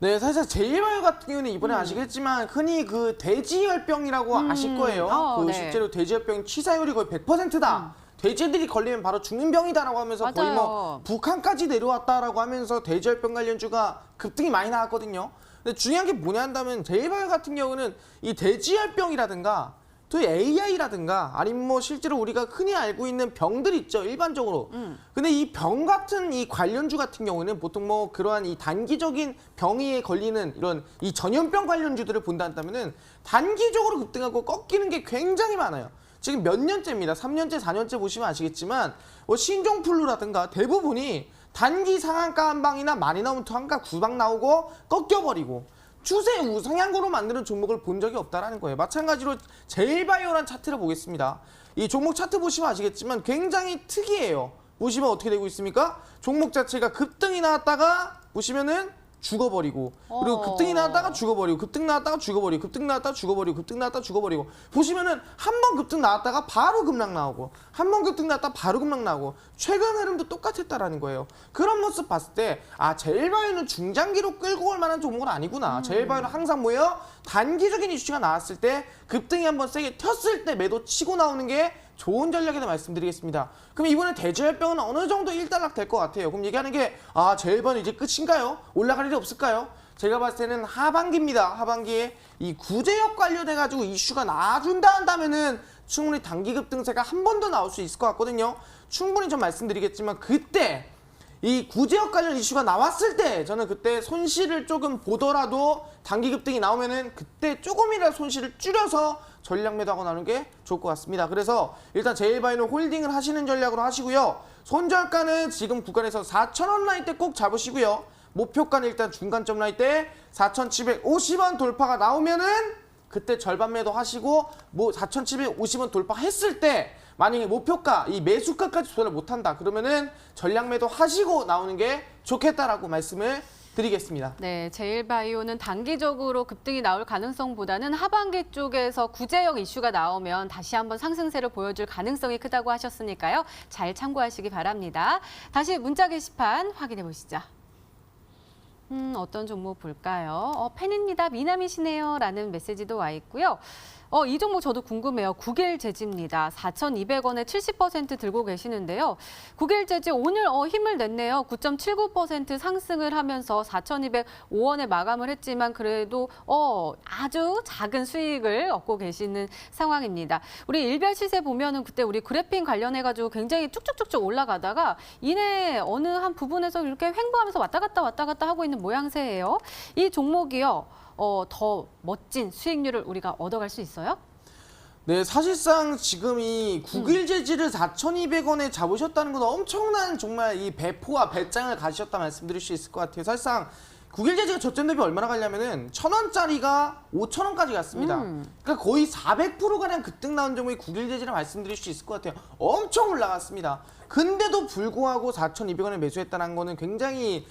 네, 사실 제일바이오 같은 경우는 이번에 아시겠지만 흔히 그 돼지열병이라고 아실 거예요. 네. 실제로 돼지열병 치사율이 거의 100%다. 돼지들이 걸리면 바로 죽는 병이다라고 하면서 거의 맞아요. 뭐 북한까지 내려왔다라고 하면서 돼지열병 관련주가 급등이 많이 나왔거든요. 근데 중요한 게 뭐냐 한다면 제일바이오 같은 경우는 이 돼지열병이라든가 또 AI라든가 아니면 뭐 실제로 우리가 흔히 알고 있는 병들 있죠 일반적으로. 근데 이 병 같은 이 관련주 같은 경우는 보통 뭐 그러한 이 단기적인 병에 걸리는 이런 이 전염병 관련주들을 본다 한다면은 단기적으로 급등하고 꺾이는 게 굉장히 많아요. 지금 몇 년째입니다. 3년째, 4년째 보시면 아시겠지만 뭐 신종플루라든가 대부분이 단기 상한가 한 방이나 많이 나오면 한가 9방 나오고 꺾여버리고 추세 우상향으로 만드는 종목을 본 적이 없다라는 거예요. 마찬가지로 제일바이오란 차트를 보겠습니다. 이 종목 차트 보시면 아시겠지만 굉장히 특이해요. 보시면 어떻게 되고 있습니까? 종목 자체가 급등이 나왔다가 보시면은 죽어버리고 그리고 급등이 나왔다가 죽어버리고 급등 나왔다가 죽어버리고 급등 나왔다가 죽어버리고 급등 나왔다가 죽어버리고 보시면은 한 번 급등 나왔다가 바로 급락 나오고 한 번 급등 나왔다가 바로 급락 나오고 최근 흐름도 똑같았다라는 거예요. 그런 모습 봤을 때 제일바이오는 중장기로 끌고 올 만한 종목은 아니구나. 제일바이오는 항상 뭐예요? 단기적인 이슈가 나왔을 때 급등이 한번 세게 튀었을 때 매도 치고 나오는 게 좋은 전략이다 말씀드리겠습니다. 그럼 이번에 돼지열병은 어느 정도 일단락 될 것 같아요. 그럼 얘기하는 게 제일바이오는 이제 끝인가요? 올라갈 일이 없을까요? 제가 봤을 때는 하반기입니다. 하반기에 이 구제역 관련해가지고 이슈가 나준다 한다면은 충분히 단기 급등세가 한 번 더 나올 수 있을 것 같거든요. 충분히 좀 말씀드리겠지만 그때 이 구제역 관련 이슈가 나왔을 때 저는 그때 손실을 조금 보더라도 단기 급등이 나오면은 그때 조금이라도 손실을 줄여서 전략 매도하고 나오는 게 좋을 것 같습니다. 그래서 일단 제일바이오는 홀딩을 하시는 전략으로 하시고요. 손절가는 지금 구간에서 4,000원 라인 때 꼭 잡으시고요. 목표가는 일단 중간점 라인 때 4,750원 돌파가 나오면은 그때 절반 매도 하시고 4,750원 돌파했을 때 만약에 목표가 이 매수가까지 도달을 못한다 그러면은 전략 매도 하시고 나오는 게 좋겠다라고 말씀을 드리겠습니다. 네, 제일바이오는 단기적으로 급등이 나올 가능성보다는 하반기 쪽에서 구제역 이슈가 나오면 다시 한번 상승세를 보여줄 가능성이 크다고 하셨으니까요. 잘 참고하시기 바랍니다. 다시 문자 게시판 확인해 보시죠. 어떤 종목 볼까요? 팬입니다. 미남이시네요. 라는 메시지도 와 있고요. 이 종목 저도 궁금해요. 국일제지입니다. 4,200원에 70% 들고 계시는데요. 국일제지 오늘 힘을 냈네요. 9.79% 상승을 하면서 4,205원에 마감을 했지만 그래도 아주 작은 수익을 얻고 계시는 상황입니다. 우리 일별 시세 보면은 그때 우리 그래핀 관련해가지고 굉장히 쭉쭉쭉쭉 올라가다가 이내 어느 한 부분에서 이렇게 횡보하면서 왔다 갔다 하고 있는 모양새예요. 이 종목이요. 더 멋진 수익률을 우리가 얻어갈 수 있어요? 네, 사실상 지금 이 국일제지를 4,200원에 잡으셨다는 건 엄청난 정말 이 배포와 배짱을 가지셨다 말씀드릴 수 있을 것 같아요. 사실상 국일제지가 저점 대비 얼마나 갔냐면은 1,000원짜리가 5,000원까지 갔습니다. 그러니까 거의 400%가량 급등 나온 종목이 국일제지라 말씀드릴 수 있을 것 같아요. 엄청 올라갔습니다. 근데도 불구하고 4,200원에 매수했다는 거는 굉장히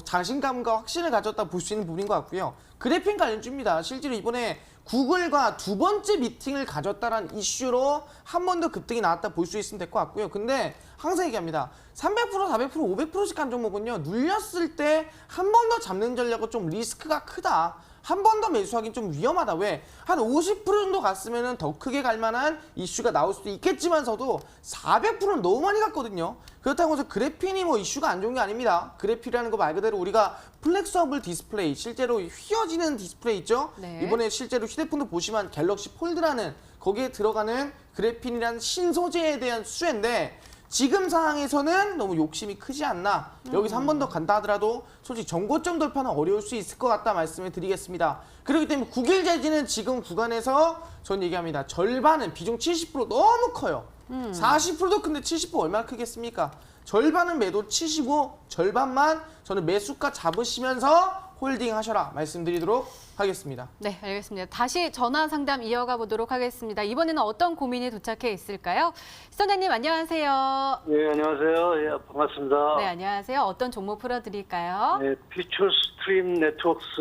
자신감과 확신을 가졌다 볼 수 있는 부분인 것 같고요. 그래핀 관련주입니다. 실제로 이번에 구글과 두 번째 미팅을 가졌다는 이슈로 한 번 더 급등이 나왔다 볼 수 있으면 될 것 같고요. 근데 항상 얘기합니다. 300%, 400%, 500%씩 간 종목은요. 눌렸을 때 한 번 더 잡는 전략은 좀 리스크가 크다. 한 번 더 매수하기는 좀 위험하다. 왜? 한 50% 정도 갔으면 더 크게 갈 만한 이슈가 나올 수도 있겠지만서도 400%는 너무 많이 갔거든요. 그렇다고 해서 그래핀이 뭐 이슈가 안 좋은 게 아닙니다. 그래핀이라는 거 말 그대로 우리가 플렉서블 디스플레이, 실제로 휘어지는 디스플레이 있죠? 네. 이번에 실제로 휴대폰도 보시면 갤럭시 폴드라는 거기에 들어가는 그래핀이라는 신소재에 대한 수혜인데 지금 상황에서는 너무 욕심이 크지 않나. 여기서 한 번 더 간다 하더라도 솔직히 전고점 돌파는 어려울 수 있을 것 같다 말씀을 드리겠습니다. 그렇기 때문에 국일제지는 지금 구간에서 전 얘기합니다. 절반은 비중 70% 너무 커요. 40%도 큰데 70% 얼마나 크겠습니까? 절반은 매도 치시고 절반만 저는 매수가 잡으시면서 홀딩 하셔라 말씀드리도록 하겠습니다. 네, 알겠습니다. 다시 전화 상담 이어가 보도록 하겠습니다. 이번에는 어떤 고민이 도착해 있을까요? 시청자님 안녕하세요. 네, 안녕하세요. 예, 반갑습니다. 네, 안녕하세요. 어떤 종목 풀어드릴까요? 네, 퓨처 스트림 네트워크스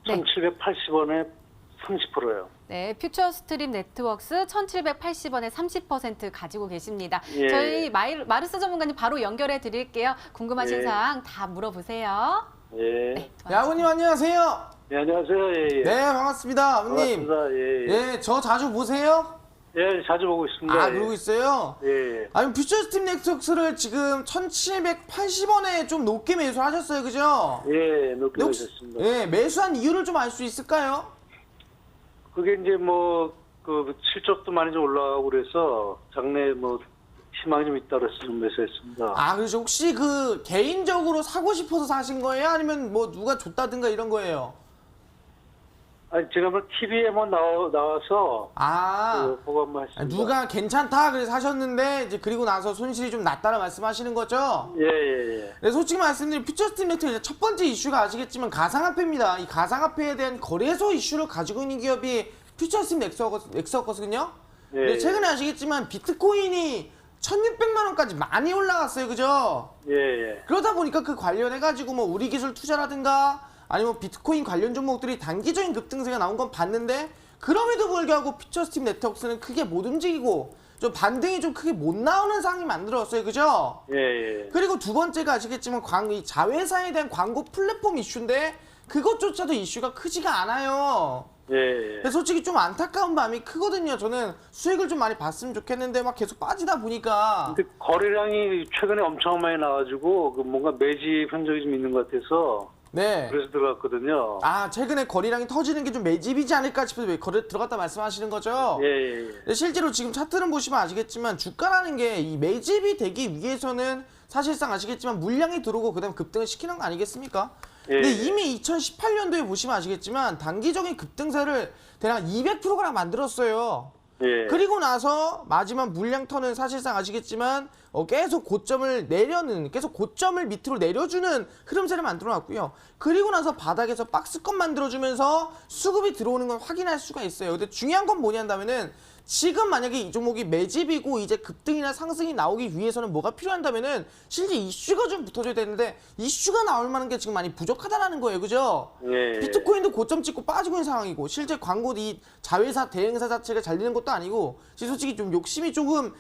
네. 1,780원에 30%요. 네, 퓨처 스트림 네트워크스 1,780원에 30% 가지고 계십니다. 예. 저희 마르스 전문가님 바로 연결해 드릴게요. 궁금하신 예. 사항 다 물어보세요. 예. 네, 네, 아버님 안녕하세요. 네, 안녕하세요. 예, 예. 네, 반갑습니다. 아버님. 반갑습니다. 예, 예. 예, 저 자주 보세요? 예, 자주 보고 있습니다. 아, 예. 그러고 있어요? 예, 예. 아니, 퓨처 스팀 네트워크스를 지금 1,780원에 좀 높게 매수하셨어요, 그죠? 예, 높게 혹시- 하셨습니다. 예, 매수한 이유를 좀 알 수 있을까요? 그게 이제 뭐, 실적도 많이 좀 올라가고 그래서 장래에 뭐, 희망이 좀 있다 그래서 좀 매수했습니다. 아, 그래서 혹시 그 개인적으로 사고 싶어서 사신 거예요? 아니면 뭐 누가 줬다든가 이런 거예요? 아니, 제가 뭐 TV에만 나와서, 보고 한번 했습니다. 누가 괜찮다 그래서 사셨는데 이제 그리고 나서 손실이 좀 났다는 말씀하시는 거죠? 예, 예, 예. 네, 솔직히 말씀드리면 퓨처스팀 네트워크 첫 번째 이슈가 아시겠지만 가상화폐입니다. 이 가상화폐에 대한 거래소 이슈를 가지고 있는 기업이 퓨처스팀 넥서거든요. 예, 네, 예. 최근에 아시겠지만 비트코인이 1,600만 원까지 많이 올라갔어요, 그죠? 예, 예. 그러다 보니까 그 관련해가지고 뭐 우리 기술 투자라든가 아니면 비트코인 관련 종목들이 단기적인 급등세가 나온 건 봤는데 그럼에도 불구하고 퓨처스팀 네트워크스는 크게 못 움직이고 좀 반등이 좀 크게 못 나오는 상황이 만들었어요, 그죠? 예, 예. 그리고 두 번째가 아시겠지만 이 자회사에 대한 광고 플랫폼 이슈인데 그것조차도 이슈가 크지가 않아요. 예, 예. 그래서 솔직히 좀 안타까운 마음이 크거든요. 저는 수익을 좀 많이 봤으면 좋겠는데 막 계속 빠지다 보니까 근데 거래량이 최근에 엄청 많이 나와가지고 뭔가 매집 흔적이 좀 있는 것 같아서 네. 그래서 들어갔거든요. 아, 최근에 거래량이 터지는 게 좀 매집이지 않을까 싶어서 왜 들어갔다 말씀하시는 거죠? 예, 예, 예. 근데 실제로 지금 차트를 보시면 아시겠지만 주가라는 게 이 매집이 되기 위해서는 사실상 아시겠지만 물량이 들어오고 그다음 급등을 시키는 거 아니겠습니까? 근데 예. 이미 2018년도에 보시면 아시겠지만 단기적인 급등세를 대략 200%가 만들었어요. 예. 그리고 나서 마지막 물량 턴은 사실상 아시겠지만 계속 고점을 계속 고점을 밑으로 내려주는 흐름세를 만들어놨고요. 그리고 나서 바닥에서 박스권 만들어주면서 수급이 들어오는 걸 확인할 수가 있어요. 근데 중요한 건 뭐냐면은 지금 만약에 이 종목이 매집이고 이제 급등이나 상승이 나오기 위해서는 뭐가 필요한다면은 실제 이슈가 좀 붙어줘야 되는데 이슈가 나올 만한 게 지금 많이 부족하다라는 거예요. 그죠? 예. 비트코인도 고점 찍고 빠지고 있는 상황이고 실제 광고 이 자회사 대행사 자체가 잘 되는 것도 아니고 솔직히 좀 욕심이 조금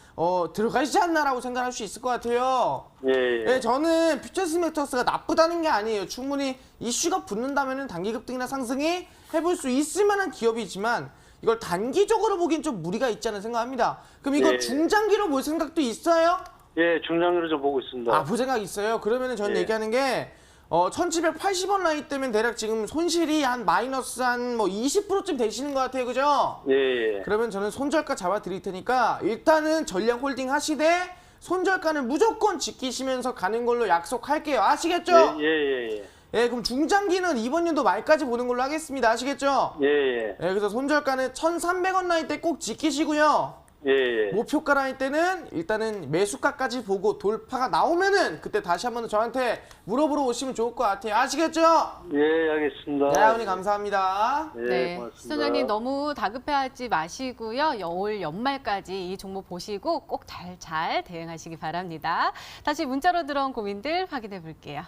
들어가 있지 않나라고 생각할 수 있을 것 같아요. 예. 네, 저는 퓨처스 메터스가 나쁘다는 게 아니에요. 충분히 이슈가 붙는다면은 단기 급등이나 상승이 해볼 수 있을 만한 기업이지만 이걸 단기적으로 보기엔 좀 무리가 있지 않나 생각합니다. 그럼 이거 예. 중장기로 볼 생각도 있어요? 예, 중장기로 좀 보고 있습니다. 아, 볼 생각 있어요? 그러면은 저는 예. 얘기하는 게 1780원 라인 때면 대략 지금 손실이 한 마이너스 한 뭐 20%쯤 되시는 것 같아요. 그죠? 예. 그러면 저는 손절가 잡아 드릴 테니까 일단은 전량 홀딩 하시되 손절가는 무조건 지키시면서 가는 걸로 약속할게요. 아시겠죠? 예. 예, 그럼 중장기는 이번 연도 말까지 보는 걸로 하겠습니다. 아시겠죠? 예. 그래서 손절가는 1,300원 라인 때 꼭 지키시고요. 예. 목표가 라인 때는 일단은 매수가까지 보고 돌파가 나오면은 그때 다시 한번 저한테 물어보러 오시면 좋을 것 같아요. 아시겠죠? 예, 알겠습니다. 네, 어머니 감사합니다. 예, 네, 고맙습니다. 시청자님 너무 다급해하지 마시고요. 올 연말까지 이 종목 보시고 꼭 잘 대응하시기 바랍니다. 다시 문자로 들어온 고민들 확인해 볼게요.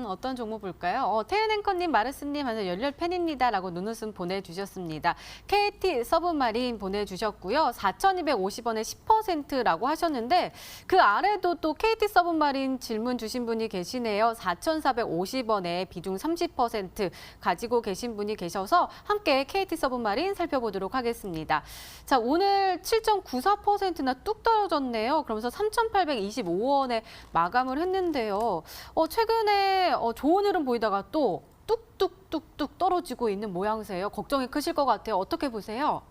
어떤 종목 볼까요? 태은 앵커님, 마르스님, 열렬 팬입니다라고 눈웃음 보내주셨습니다. KT 서브마린 보내주셨고요. 4,250원에 10%라고 하셨는데 그 아래도 또 KT 서브마린 질문 주신 분이 계시네요. 4,450원에 비중 30% 가지고 계신 분이 계셔서 함께 KT 서브마린 살펴보도록 하겠습니다. 자, 오늘 7.94%나 뚝 떨어졌네요. 그러면서 3,825원에 마감을 했는데요. 최근에 좋은 흐름 보이다가 또 뚝뚝뚝뚝 떨어지고 있는 모양새예요. 걱정이 크실 것 같아요. 어떻게 보세요?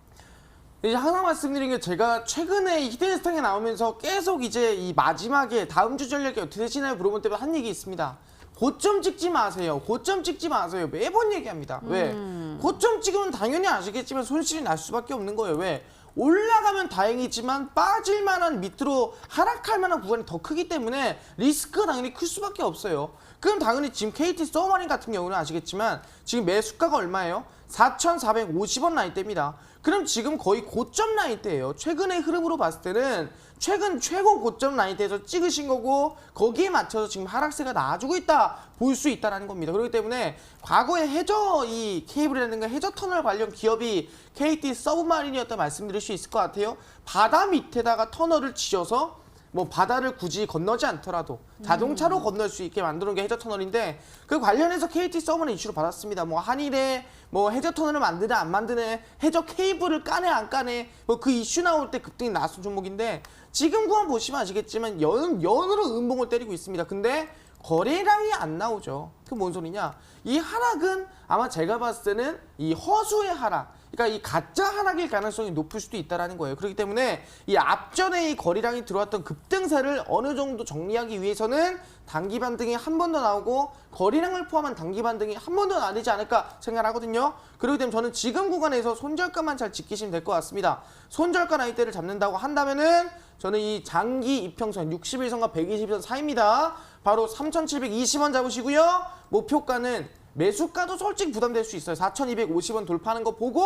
이제 하나 말씀드린 게 제가 최근에 히든스탕에 나오면서 계속 이제 이 마지막에 다음 주 전략이 어떻게 되시나요? 물어본 때마다 한 얘기 있습니다. 고점 찍지 마세요. 고점 찍지 마세요. 매번 얘기합니다. 왜? 고점 찍으면 당연히 아시겠지만 손실이 날 수밖에 없는 거예요. 왜? 올라가면 다행이지만 빠질 만한 밑으로 하락할 만한 구간이 더 크기 때문에 리스크가 당연히 클 수밖에 없어요. 그럼 당연히 지금 KT 서브마린 같은 경우는 아시겠지만 지금 매수가가 얼마예요? 4,450원 라인대입니다. 그럼 지금 거의 고점 라인대예요. 최근의 흐름으로 봤을 때는 최근 최고 고점 라인대에서 찍으신 거고 거기에 맞춰서 지금 하락세가 나와주고 있다 볼 수 있다는 겁니다. 그렇기 때문에 과거에 해저 이 케이블이라든가 해저 터널 관련 기업이 KT 서브마린이었다 말씀드릴 수 있을 것 같아요. 바다 밑에다가 터널을 지어서 뭐 바다를 굳이 건너지 않더라도 자동차로 건널 수 있게 만드는 게 해저 터널인데 그 관련해서 KT 서브마린 이슈를 받았습니다. 뭐 한일에 뭐 해저 터널을 만드네 안 만드네 해저 케이블을 까네 안 까네 뭐 그 이슈 나올 때 급등이 나왔던 종목인데 지금 구간 보시면 아시겠지만 연으로 음봉을 때리고 있습니다. 근데 거래량이 안 나오죠. 그 뭔 소리냐? 이 하락은 아마 제가 봤을 때는 이 허수의 하락, 그러니까 이 가짜 하락일 가능성이 높을 수도 있다는 거예요. 그렇기 때문에 이 앞전에 이 거래량이 들어왔던 급등세를 어느 정도 정리하기 위해서는 단기 반등이 한 번 더 나오고 거래량을 포함한 단기 반등이 한 번 더 나야 되지 않을까 생각하거든요. 그렇기 때문에 저는 지금 구간에서 손절가만 잘 지키시면 될 것 같습니다. 손절가 라인대를 잡는다고 한다면은 저는 이 장기 이평선 61선과 120선 사이입니다. 바로 3,720원 잡으시고요. 목표가는 매수가도 솔직히 부담될 수 있어요. 4,250원 돌파하는 거 보고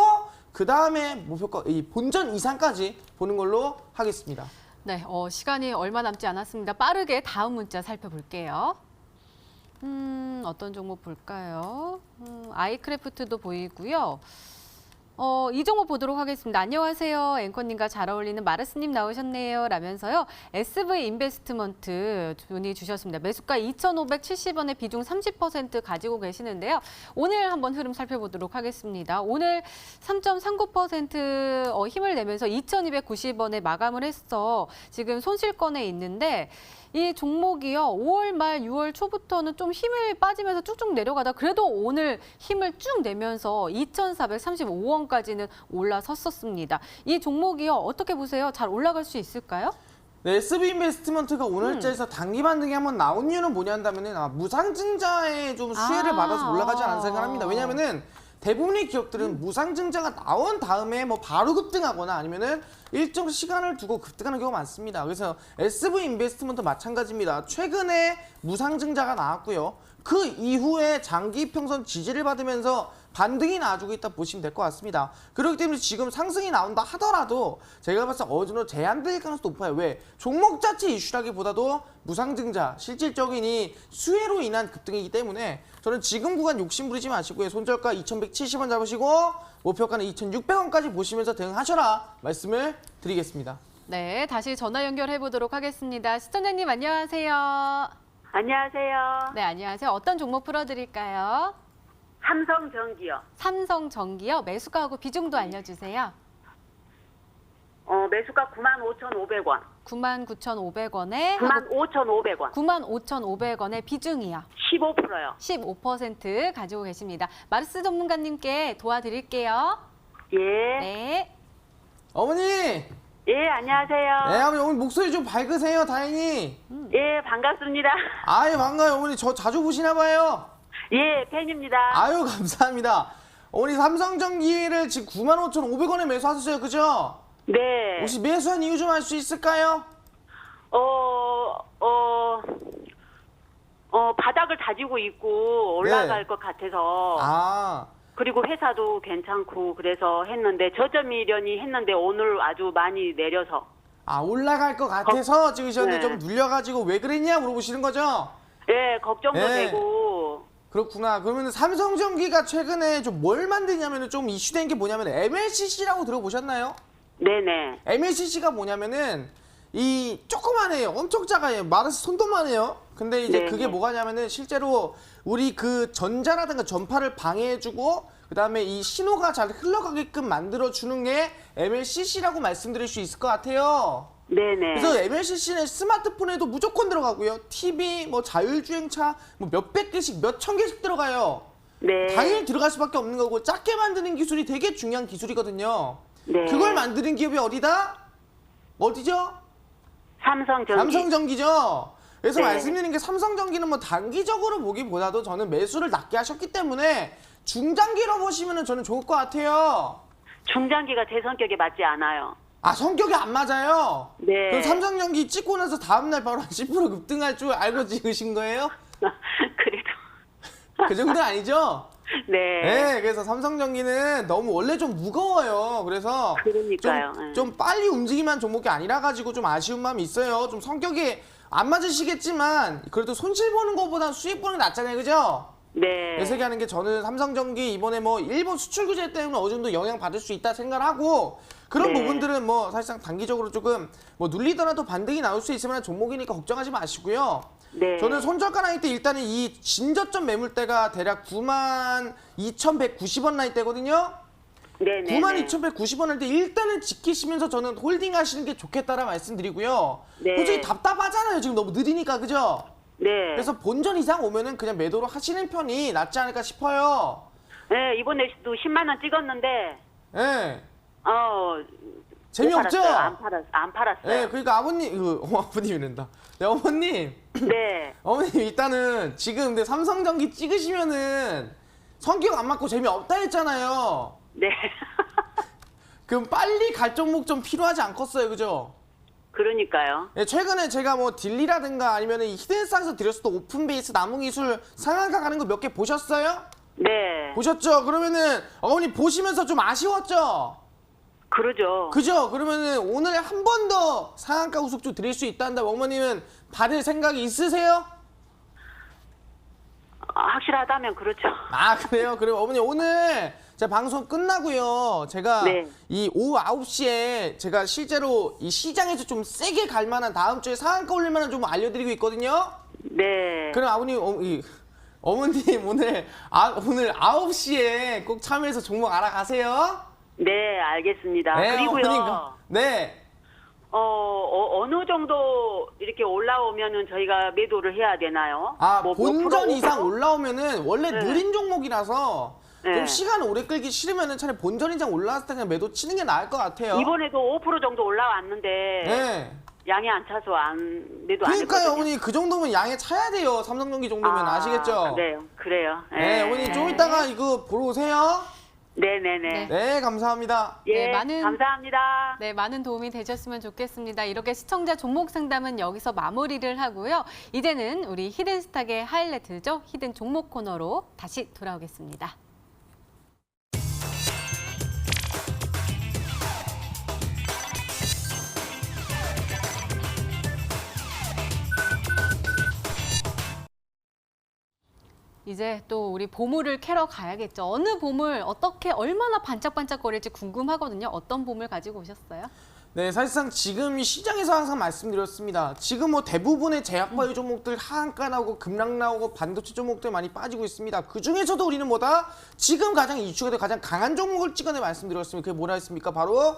그 다음에 목표가 이 본전 이상까지 보는 걸로 하겠습니다. 네, 시간이 얼마 남지 않았습니다. 빠르게 다음 문자 살펴볼게요. 어떤 종목 볼까요? 아이크래프트도 보이고요. 이 종목 보도록 하겠습니다. 안녕하세요. 앵커님과 잘 어울리는 마르스님 나오셨네요. 라면서요. SV 인베스트먼트 분이 주셨습니다. 매수가 2,570원에 비중 30% 가지고 계시는데요. 오늘 한번 흐름 살펴보도록 하겠습니다. 오늘 3.39% 힘을 내면서 2,290원에 마감을 했어. 지금 손실권에 있는데 이 종목이요. 5월 말 6월 초부터는 좀 힘을 빠지면서 쭉쭉 내려가다 그래도 오늘 힘을 쭉 내면서 2,435원까지는 올라섰었습니다. 이 종목이요. 어떻게 보세요? 잘 올라갈 수 있을까요? 네, SV 인베스트먼트가 오늘자에서 단기 반등이 한번 나온 이유는 뭐냐 한다면은 무상증자에 좀 수혜를 받아서 올라가지 않은 생각합니다. 왜냐면은 대부분의 기업들은 무상증자가 나온 다음에 뭐 바로 급등하거나 아니면은 일정 시간을 두고 급등하는 경우가 많습니다. 그래서 SV 인베스트먼트 마찬가지입니다. 최근에 무상증자가 나왔고요. 그 이후에 장기 평선 지지를 받으면서 반등이 나와주고 있다 보시면 될 것 같습니다. 그렇기 때문에 지금 상승이 나온다 하더라도 제가 봤을 때 어느 정도 제한될 가능성이 높아요. 왜? 종목 자체 이슈라기보다도 무상증자, 실질적인 이 수혜로 인한 급등이기 때문에 저는 지금 구간 욕심 부리지 마시고요. 손절가 2,170원 잡으시고 목표가는 2,600원까지 보시면서 대응하셔라 말씀을 드리겠습니다. 네, 다시 전화 연결해 보도록 하겠습니다. 시청자님 안녕하세요. 안녕하세요. 네, 안녕하세요. 어떤 종목 풀어드릴까요? 삼성전기요. 삼성전기요. 매수가하고 비중도 알려주세요. 매수가 95,500원. 99,500원에 95,500원. 95,500원의 비중이요. 15%요. 15% 가지고 계십니다. 마르스 전문가님께 도와드릴게요. 예. 네. 어머니! 예, 안녕하세요. 네, 어머니 오늘 목소리 좀 밝으세요, 다행히. 예, 반갑습니다. 아유, 반가워요. 어머니 저 자주 보시나 봐요. 예, 팬입니다. 아유, 감사합니다. 어머니 삼성전기를 지금 95,500원에 매수하셨어요, 그죠? 네. 혹시 매수한 이유 좀 알 수 있을까요? 바닥을 다지고 있고 올라갈 네. 것 같아서. 아, 그리고 회사도 괜찮고 그래서 했는데 저점이려니 했는데 오늘 아주 많이 내려서. 올라갈 것 같아서 찍으셨는데 네. 좀 눌려가지고 왜 그랬냐 물어보시는 거죠? 예, 걱정도 네. 되고. 그렇구나. 그러면 삼성전기가 최근에 좀 뭘 만드냐면은 좀 이슈된 게 뭐냐면 MLCC라고 들어보셨나요? 네네. MLCC가 뭐냐면은 이 조그만해요. 엄청 작아요. 마르스 손톱만 해요. 근데 이제 네네. 그게 뭐가냐면은 실제로 우리 그 전자라든가 전파를 방해해주고 그다음에 이 신호가 잘 흘러가게끔 만들어주는 게 MLCC라고 말씀드릴 수 있을 것 같아요. 네네. 그래서 MLCC는 스마트폰에도 무조건 들어가고요. TV, 뭐 자율주행차, 뭐 몇백 개씩, 몇천 개씩 들어가요. 네. 당연히 들어갈 수밖에 없는 거고 작게 만드는 기술이 되게 중요한 기술이거든요. 네. 그걸 만드는 기업이 어디다? 어디죠? 삼성전기. 삼성전기죠. 그래서 네. 말씀드리는 게 삼성전기는 뭐 단기적으로 보기보다도 저는 매수를 낮게 하셨기 때문에 중장기로 보시면 저는 좋을 것 같아요. 중장기가 제 성격에 맞지 않아요. 성격이 안 맞아요? 네. 그럼 삼성전기 찍고 나서 다음날 바로 한 10% 급등할 줄 알고 찍으신 거예요? 그래도. 그 정도는 아니죠? 네. 네, 그래서 삼성전기는 너무 원래 좀 무거워요. 그래서 그러니까요. 네. 좀 빨리 움직이만 종목이 아니라 가지고 좀 아쉬운 마음이 있어요. 좀 성격이 안 맞으시겠지만 그래도 손실 보는 것보다 수익 보는 게 낫잖아요, 그죠? 네. 그래서 얘기하는 게 저는 삼성전기 이번에 뭐 일본 수출 규제 때문에 어느 정도 영향 받을 수 있다 생각을 하고 그런 네. 부분들은 뭐 사실상 단기적으로 조금 뭐 눌리더라도 반등이 나올 수 있을 만한 종목이니까 걱정하지 마시고요. 네. 저는 손절가 라인 때 일단은 이 진저점 매물대가 대략 92,190원 라인 때거든요. 네네. 92,190원 할 때 일단은 지키시면서 저는 홀딩 하시는 게 좋겠다라 말씀드리고요. 네. 솔직히 답답하잖아요. 지금 너무 느리니까, 그죠? 네. 그래서 본전 이상 오면은 그냥 매도로 하시는 편이 낫지 않을까 싶어요. 네, 이번에도 10만 원 찍었는데 예. 못 재미없죠? 팔았어요. 안 팔았어요. 예, 그러니까 아버님, 아버님 이런다. 네, 어머님. 네. 어머님 일단은 지금 근데 삼성전기 찍으시면은 성격 안 맞고 재미없다 했잖아요. 네. 그럼 빨리 갈 종목 좀 필요하지 않겠어요, 그죠? 그러니까요. 예, 최근에 제가 뭐 딜리라든가 아니면 이 히든스타에서 드렸을 때 오픈베이스 나무기술 상한가 가는 거 몇 개 보셨어요? 네. 보셨죠? 그러면은 어머니 보시면서 좀 아쉬웠죠? 그러죠. 그죠? 그러면은 오늘 한 번 더 상한가 우습주 드릴 수 있다는데 어머님은 받을 생각이 있으세요? 확실하다면 그렇죠. 그래요? 그럼 어머니 오늘 제 방송 끝나고요. 제가 네. 이 오후 9시에 제가 실제로 이 시장에서 좀 세게 갈 만한 다음 주에 상한가 올릴 만한 좀 알려드리고 있거든요. 네. 그럼 어머님 오늘 9시에 꼭 참여해서 종목 알아가세요. 네, 알겠습니다. 네, 그리고요. 어머니가. 네. 어느 정도 이렇게 올라오면은 저희가 매도를 해야 되나요? 뭐 본전 5%? 이상 올라오면은 원래 네. 느린 종목이라서 좀 네. 시간 오래 끌기 싫으면은 차라리 본전 이상 올라왔을 때 그냥 매도 치는 게 나을 것 같아요. 이번에도 5% 정도 올라왔는데 네. 양이 안 차서 매도 안 했거든요. 그러니까요, 어머니 그 정도면 양에 차야 돼요. 삼성전기 정도면 아시겠죠? 그래요. 네, 어머니 좀 이따가 이거 보러 오세요. 네네네. 네, 감사합니다. 예, 네, 감사합니다. 네, 많은 도움이 되셨으면 좋겠습니다. 이렇게 시청자 종목 상담은 여기서 마무리를 하고요. 이제는 우리 히든스탁의 하이라이트죠. 히든 종목 코너로 다시 돌아오겠습니다. 이제 또 우리 보물을 캐러 가야겠죠. 어느 보물, 어떻게, 얼마나 반짝반짝거릴지 궁금하거든요. 어떤 보물 가지고 오셨어요? 네, 사실상 지금 이 시장에서 항상 말씀드렸습니다. 지금 뭐 대부분의 제약바이오 종목들 하한가 나오고 급락 나오고 반도체 종목들 많이 빠지고 있습니다. 그 중에서도 우리는 뭐다? 지금 가장 이슈가 되고 가장 강한 종목을 찍어내 말씀드렸습니다. 그게 뭐라 했습니까? 바로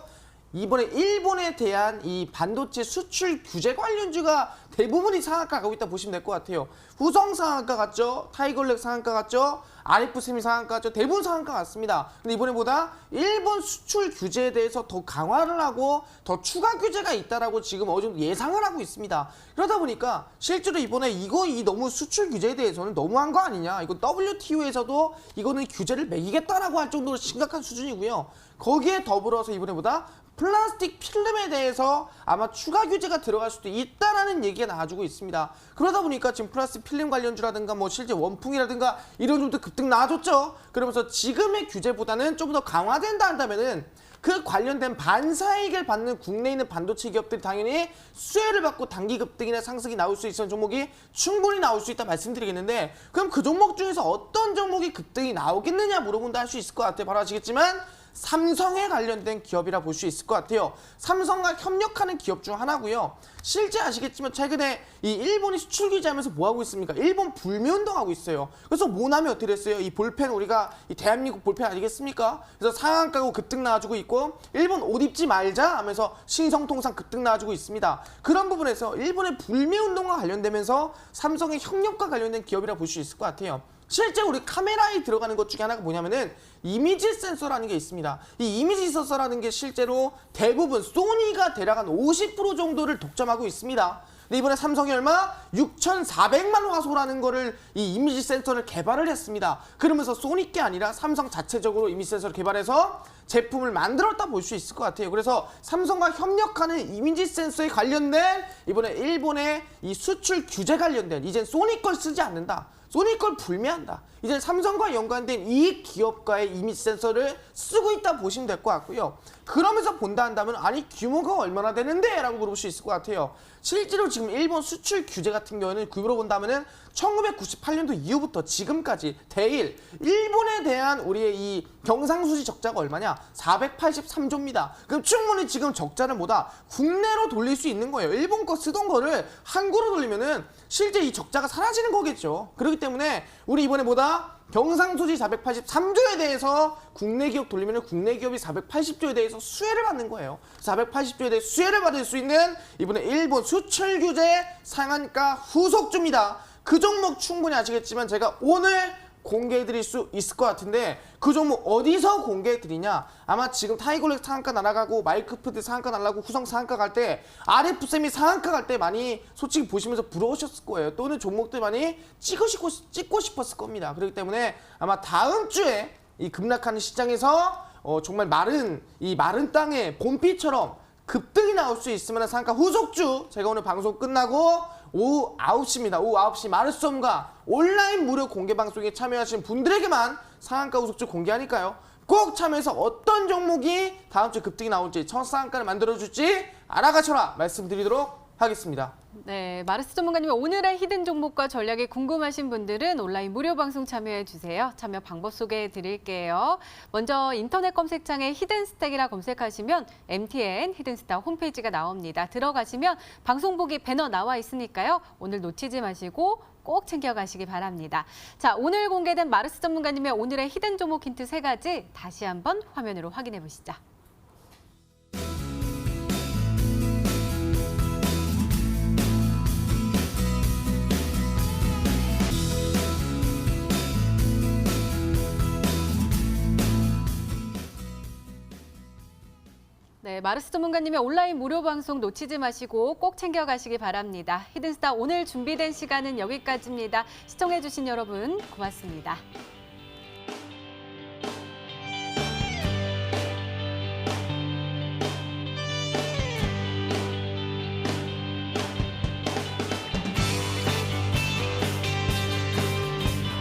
이번에 일본에 대한 이 반도체 수출 규제 관련주가 대부분이 상한가 가고 있다 보시면 될 것 같아요. 후성 상한가 같죠? 타이거렉 상한가 같죠? RF세미 상한가 같죠? 대부분 상한가 같습니다. 근데 이번에 보다 일본 수출 규제에 대해서 더 강화를 하고 더 추가 규제가 있다라고 지금 어느 정도 예상을 하고 있습니다. 그러다 보니까 실제로 이번에 이 너무 수출 규제에 대해서는 너무한 거 아니냐? 이거 WTO에서도 이거는 규제를 매기겠다라고 할 정도로 심각한 수준이고요. 거기에 더불어서 이번에 보다 플라스틱 필름에 대해서 아마 추가 규제가 들어갈 수도 있다라는 얘기가 나와주고 있습니다. 그러다 보니까 지금 플라스틱 필름 관련주라든가 뭐 실제 원풍이라든가 이런 종도 급등 나와줬죠. 그러면서 지금의 규제보다는 좀 더 강화된다 한다면은 그 관련된 반사이익을 받는 국내에 있는 반도체 기업들이 당연히 수혜를 받고 단기 급등이나 상승이 나올 수 있는 종목이 충분히 나올 수 있다 말씀드리겠는데, 그럼 그 종목 중에서 어떤 종목이 급등이 나오겠느냐 물어본다 할 수 있을 것 같아요. 바로 아시겠지만 삼성에 관련된 기업이라 볼 수 있을 것 같아요. 삼성과 협력하는 기업 중 하나고요. 실제 아시겠지만 최근에 이 일본이 수출 규제하면서 뭐 하고 있습니까? 일본 불매운동 하고 있어요. 그래서 모나미 어떻게 됐어요? 이 볼펜, 우리가 이 대한민국 볼펜 아니겠습니까? 그래서 상한가고 급등 나와주고 있고, 일본 옷 입지 말자 하면서 신성통상 급등 나와주고 있습니다. 그런 부분에서 일본의 불매운동과 관련되면서 삼성의 협력과 관련된 기업이라 볼 수 있을 것 같아요. 실제 우리 카메라에 들어가는 것 중에 하나가 뭐냐면은 이미지 센서라는 게 있습니다. 이 이미지 센서라는 게 실제로 대부분 소니가 대략 한 50% 정도를 독점하고 있습니다. 근데 이번에 삼성이 얼마? 6,400만 화소라는 거를 이 이미지 센서를 개발을 했습니다. 그러면서 소니 게 아니라 삼성 자체적으로 이미지 센서를 개발해서 제품을 만들었다 볼 수 있을 것 같아요. 그래서 삼성과 협력하는 이미지 센서에 관련된 이번에 일본의 이 수출 규제 관련된, 이젠 소니 걸 쓰지 않는다, 소니 걸 불매한다, 이제 삼성과 연관된 이 기업과의 이미지 센서를 쓰고 있다 보시면 될 것 같고요. 그러면서 본다 한다면 아니 규모가 얼마나 되는데? 라고 물어볼 수 있을 것 같아요. 실제로 지금 일본 수출 규제 같은 경우에는 규모로 본다면은 1998년도 이후부터 지금까지 대일 일본에 대한 우리의 이 경상수지 적자가 얼마냐? 483조입니다. 그럼 충분히 지금 적자를 뭐다? 국내로 돌릴 수 있는 거예요. 일본 거 쓰던 거를 한국으로 돌리면은 실제 이 적자가 사라지는 거겠죠. 그렇기 때문에 우리 이번에 뭐다? 경상수지 483조에 대해서 국내 기업 돌리면 국내 기업이 480조에 대해서 수혜를 받는 거예요. 480조에 대해 수혜를 받을 수 있는 이번에 일본 수출 규제 상한가 후속주입니다. 그 종목 충분히 아시겠지만 제가 오늘 공개해드릴 수 있을 것 같은데, 그 종목 어디서 공개해드리냐? 아마 지금 타이거렉 상한가 날아가고 마이크푸드 상한가 날아가고 후성 상한가 갈 때, RF세미 상한가 갈 때 많이 솔직히 보시면서 부러우셨을 거예요. 또는 종목들 많이 찍고 싶었을 겁니다. 그렇기 때문에 아마 다음 주에 이 급락하는 시장에서 정말 마른 땅에 봄비처럼 급등이 나올 수 있으면 상한가 후속주, 제가 오늘 방송 끝나고 오후 9시입니다. 오후 9시 마르썸과 온라인 무료 공개 방송에 참여하신 분들에게만 상한가 후속주 공개하니까요. 꼭 참여해서 어떤 종목이 다음 주 급등이 나올지, 첫 상한가를 만들어줄지 알아가셔라 말씀드리도록 하겠습니다. 네, 마르스 전문가님, 오늘의 히든 종목과 전략이 궁금하신 분들은 온라인 무료 방송 참여해 주세요. 참여 방법 소개해 드릴게요. 먼저 인터넷 검색창에 히든스택이라 검색하시면 MTN 히든스타 홈페이지가 나옵니다. 들어가시면 방송 보기 배너 나와 있으니까요. 오늘 놓치지 마시고 꼭 챙겨가시기 바랍니다. 자, 오늘 공개된 마르스 전문가님의 오늘의 히든 종목 힌트 3가지 다시 한번 화면으로 확인해 보시죠. 네, 마르스 전문가님의 온라인 무료 방송 놓치지 마시고 꼭 챙겨가시기 바랍니다. 히든스타 오늘 준비된 시간은 여기까지입니다. 시청해주신 여러분 고맙습니다.